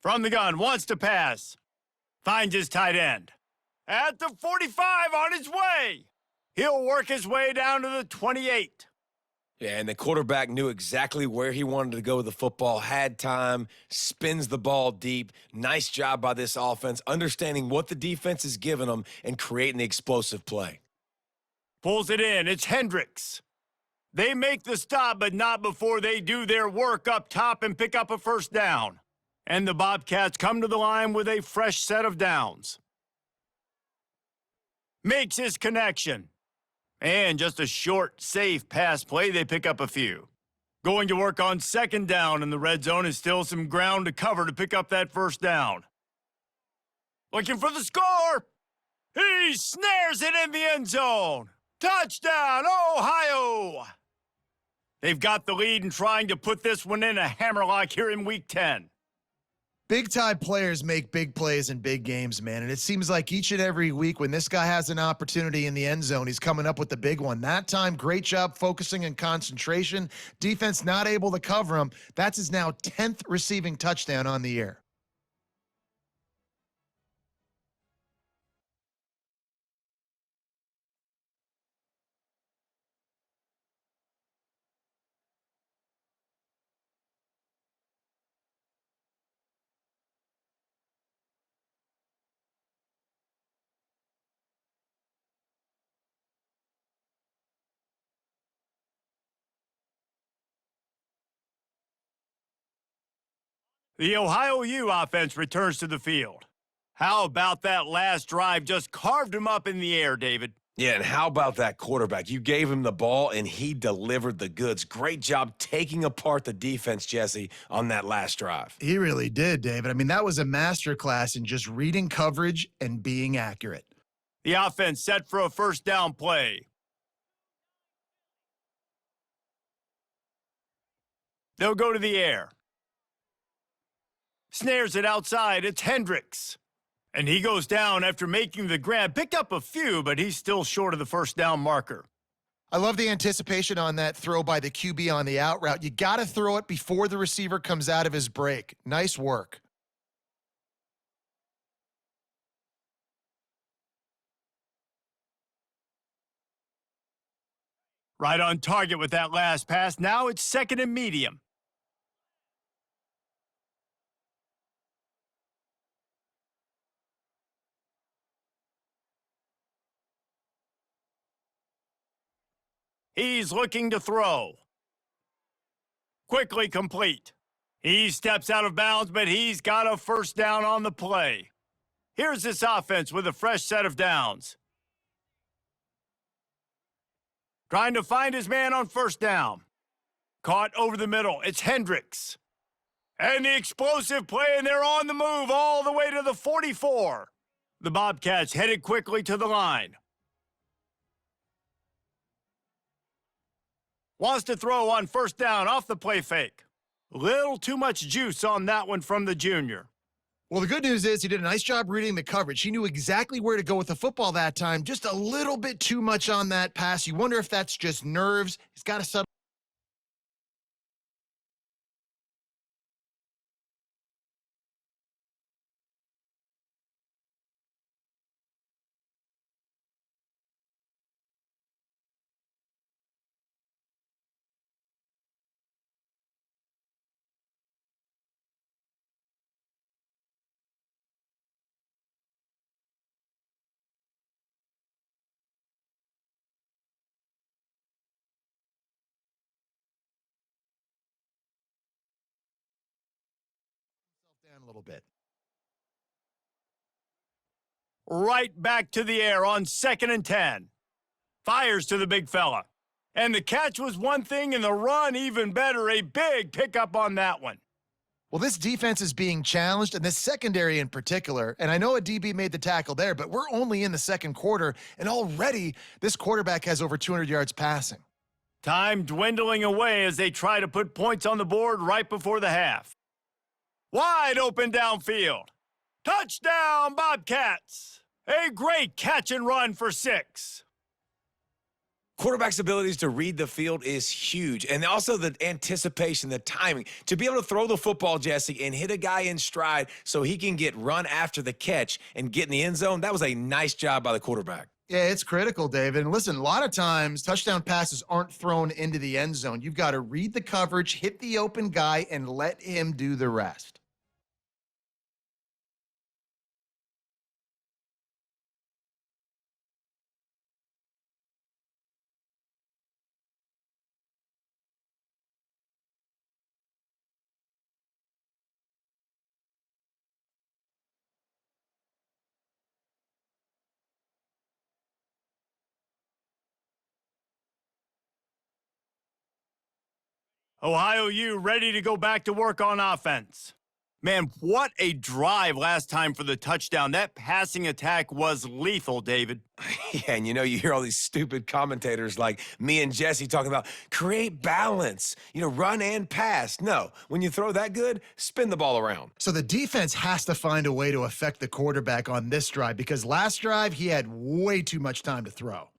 From the gun, wants to pass. Finds his tight end. At the 45 on his way. He'll work his way down to the 28. Yeah, and the quarterback knew exactly where he wanted to go with the football, had time, spins the ball deep. Nice job by this offense, understanding what the defense is giving them and creating the explosive play. Pulls it in. It's Hendricks. They make the stop, but not before they do their work up top and pick up a first down. And the Bobcats come to the line with a fresh set of downs. Makes his connection. And just a short, safe pass play, they pick up a few. Going to work on second down in the red zone is still some ground to cover to pick up that first down. Looking for the score. He snares it in the end zone. Touchdown, Ohio! They've got the lead and trying to put this one in a hammerlock here in Week 10. Big-time players make big plays in big games, man. And it seems like each and every week when this guy has an opportunity in the end zone, he's coming up with the big one. That time, great job focusing and concentration. Defense not able to cover him. That's his now 10th receiving touchdown on the year. The Ohio U offense returns to the field. How about that last drive? Just carved him up in the air, David. Yeah, and how about that quarterback? You gave him the ball, and he delivered the goods. Great job taking apart the defense, Jesse, on that last drive. He really did, David. I mean, that was a masterclass in just reading coverage and being accurate. The offense set for a first down play. They'll go to the air. Snares it outside. It's Hendricks. And he goes down after making the grab. Picked up a few, but he's still short of the first down marker. I love the anticipation on that throw by the QB on the out route. You got to throw it before the receiver comes out of his break. Nice work. Right on target with that last pass. Now it's second and medium. He's looking to throw. Quickly complete. He steps out of bounds, but he's got a first down on the play. Here's this offense with a fresh set of downs. Trying to find his man on first down. Caught over the middle. It's Hendricks. And the explosive play, and they're on the move all the way to the 44. The Bobcats headed quickly to the line. Wants to throw on first down off the play fake. Little too much juice on that one from the junior. Well, the good news is he did a nice job reading the coverage. He knew exactly where to go with the football that time. Just a little bit too much on that pass. You wonder if that's just nerves. He's got to settle. Down a little bit. Right back to the air on second and 10. Fires to the big fella. And the catch was one thing and the run even better. A big pickup on that one. Well, this defense is being challenged, and this secondary in particular. And I know a DB made the tackle there, but we're only in the second quarter, and already this quarterback has over 200 yards passing. Time dwindling away as they try to put points on the board right before the half. Wide open downfield. Touchdown, Bobcats. A great catch and run for 6. Quarterback's abilities to read the field is huge. And also the anticipation, the timing. To be able to throw the football, Jesse, and hit a guy in stride so he can get run after the catch and get in the end zone, that was a nice job by the quarterback. Yeah, it's critical, David. And listen, a lot of times touchdown passes aren't thrown into the end zone. You've got to read the coverage, hit the open guy, and let him do the rest. Ohio U ready to go back to work on offense. Man, what a drive last time for the touchdown. That passing attack was lethal, David. Yeah, and you hear all these stupid commentators like me and Jesse talking about create balance, run and pass. No, when you throw that good, spin the ball around. So the defense has to find a way to affect the quarterback on this drive because last drive he had way too much time to throw.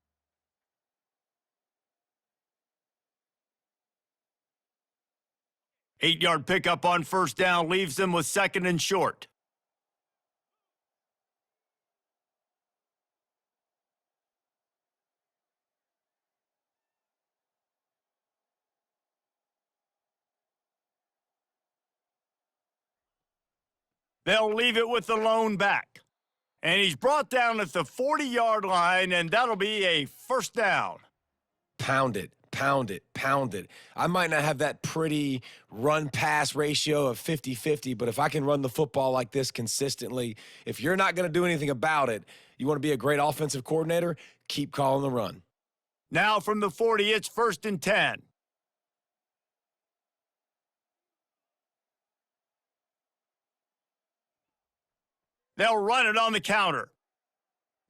Eight-yard pickup on first down leaves them with second and short. They'll leave it with the lone back. And he's brought down at the 40-yard line, and that'll be a first down. Pound it. Pound it, pound it. I might not have that pretty run-pass ratio of 50-50, but if I can run the football like this consistently, if you're not going to do anything about it, you want to be a great offensive coordinator, keep calling the run. Now from the 40, it's first and 10. They'll run it on the counter.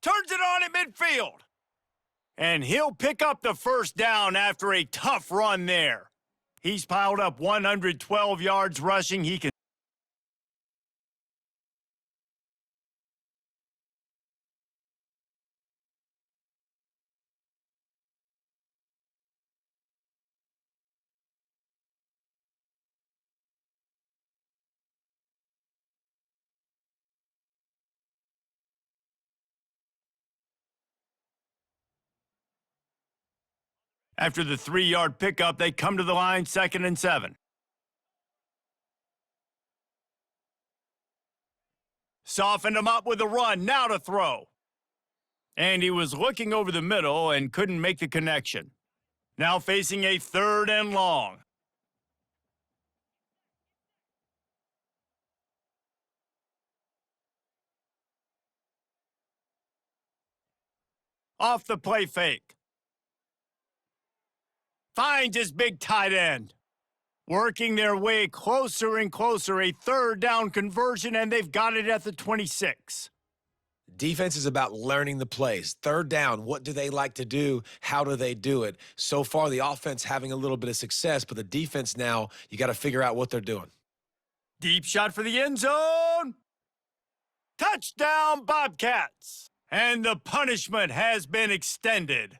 Turns it on at midfield. And he'll pick up the first down after a tough run there. He's piled up 112 yards rushing. He can. After the 3-yard pickup, they come to the line, second and 7. Softened him up with a run, now to throw. And he was looking over the middle and couldn't make the connection. Now facing a third and long. Off the play fake. Finds his big tight end. Working their way closer and closer, a third down conversion, and they've got it at the 26. Defense is about learning the plays. Third down, what do they like to do? How do they do it? So far, the offense having a little bit of success, but the defense now, you got to figure out what they're doing. Deep shot for the end zone. Touchdown, Bobcats. And the punishment has been extended.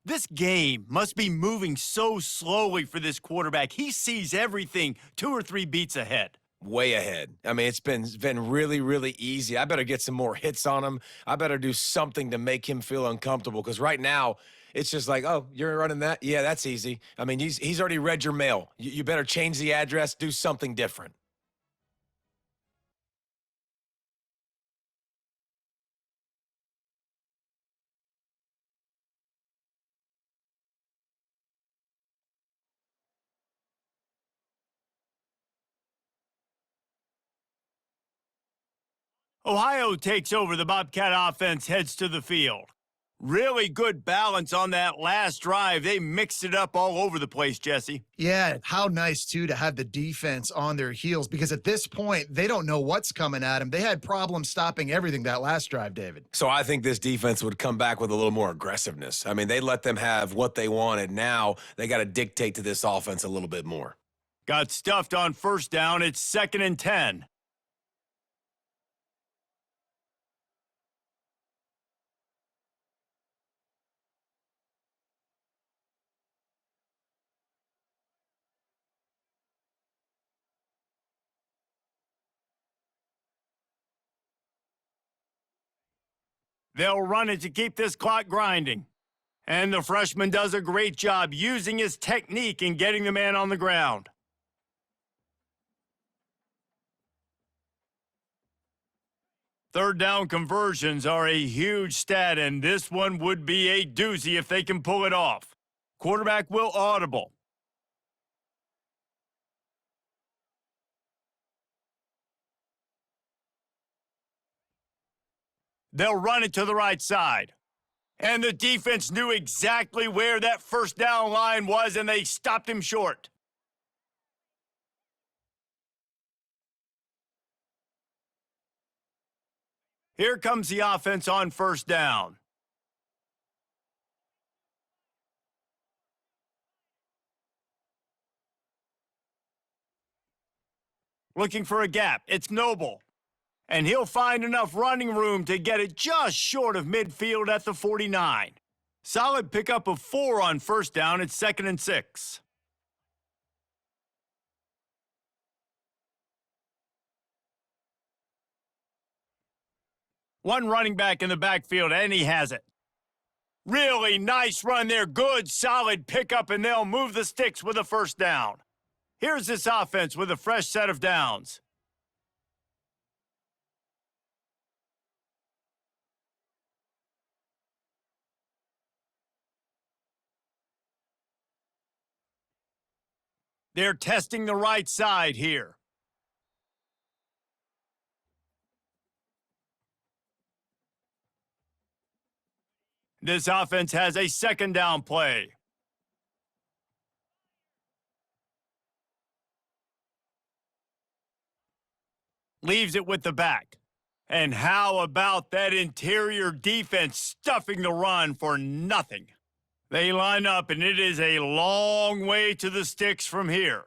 This game must be moving so slowly for this quarterback. He sees everything 2 or 3 beats ahead. Way ahead. I mean, it's been really, really easy. I better get some more hits on him. I better do something to make him feel uncomfortable because right now it's just like, oh, you're running that? Yeah, that's easy. I mean, he's already read your mail. You better change the address, do something different. Ohio takes over. The Bobcat offense heads to the field. Really good balance on that last drive. They mixed it up all over the place, Jesse. Yeah, how nice, too, to have the defense on their heels because at this point, they don't know what's coming at them. They had problems stopping everything that last drive, David. So I think this defense would come back with a little more aggressiveness. I mean, they let them have what they wanted. Now they got to dictate to this offense a little bit more. Got stuffed on first down. It's second and 10. They'll run it to keep this clock grinding. And the freshman does a great job using his technique in getting the man on the ground. Third down conversions are a huge stat, and this one would be a doozy if they can pull it off. Quarterback will audible. They'll run it to the right side. And the defense knew exactly where that first down line was, and they stopped him short. Here comes the offense on first down. Looking for a gap. It's Noble. And he'll find enough running room to get it just short of midfield at the 49. Solid pickup of 4 on first down. It's 2nd and 6. One running back in the backfield, and he has it. Really nice run there. Good, solid pickup, and they'll move the sticks with a first down. Here's this offense with a fresh set of downs. They're testing the right side here. This offense has a 2nd down play. Leaves it with the back. And how about that interior defense stuffing the run for nothing? They line up, and it is a long way to the sticks from here.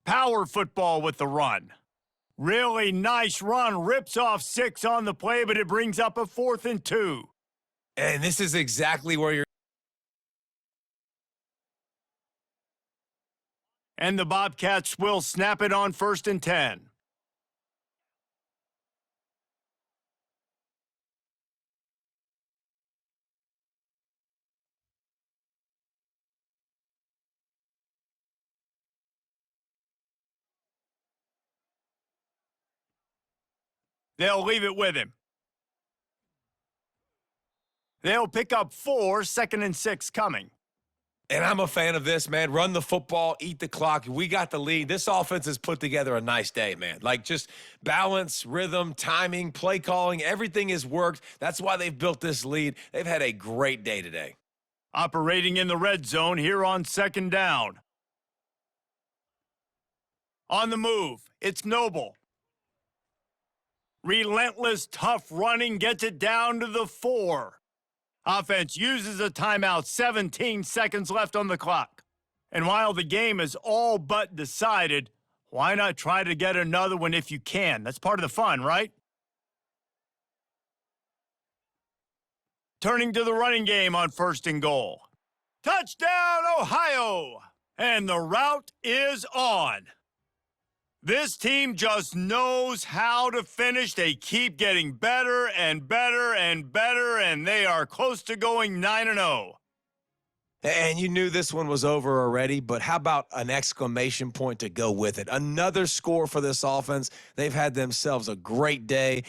Power football with the run. Really nice run. Rips off 6 on the play, but it brings up a 4th and 2. And this is exactly where you're. And the Bobcats will snap it on 1st and 10. They'll leave it with him. They'll pick up 4, 2nd and 6 coming. And I'm a fan of this, man. Run the football, eat the clock. We got the lead. This offense has put together a nice day, man. Like just balance, rhythm, timing, play calling, everything has worked. That's why they've built this lead. They've had a great day today. Operating in the red zone here on 2nd down. On the move, it's Noble. Relentless, tough running gets it down to the 4. Offense uses a timeout, 17 seconds left on the clock. And while the game is all but decided, why not try to get another one if you can? That's part of the fun, right? Turning to the running game on 1st and goal. Touchdown, Ohio! And the route is on. This team just knows how to finish. They keep getting better and better and better, and they are close to going 9-0. And you knew this one was over already, but how about an exclamation point to go with it? Another score for this offense. They've had themselves a great day.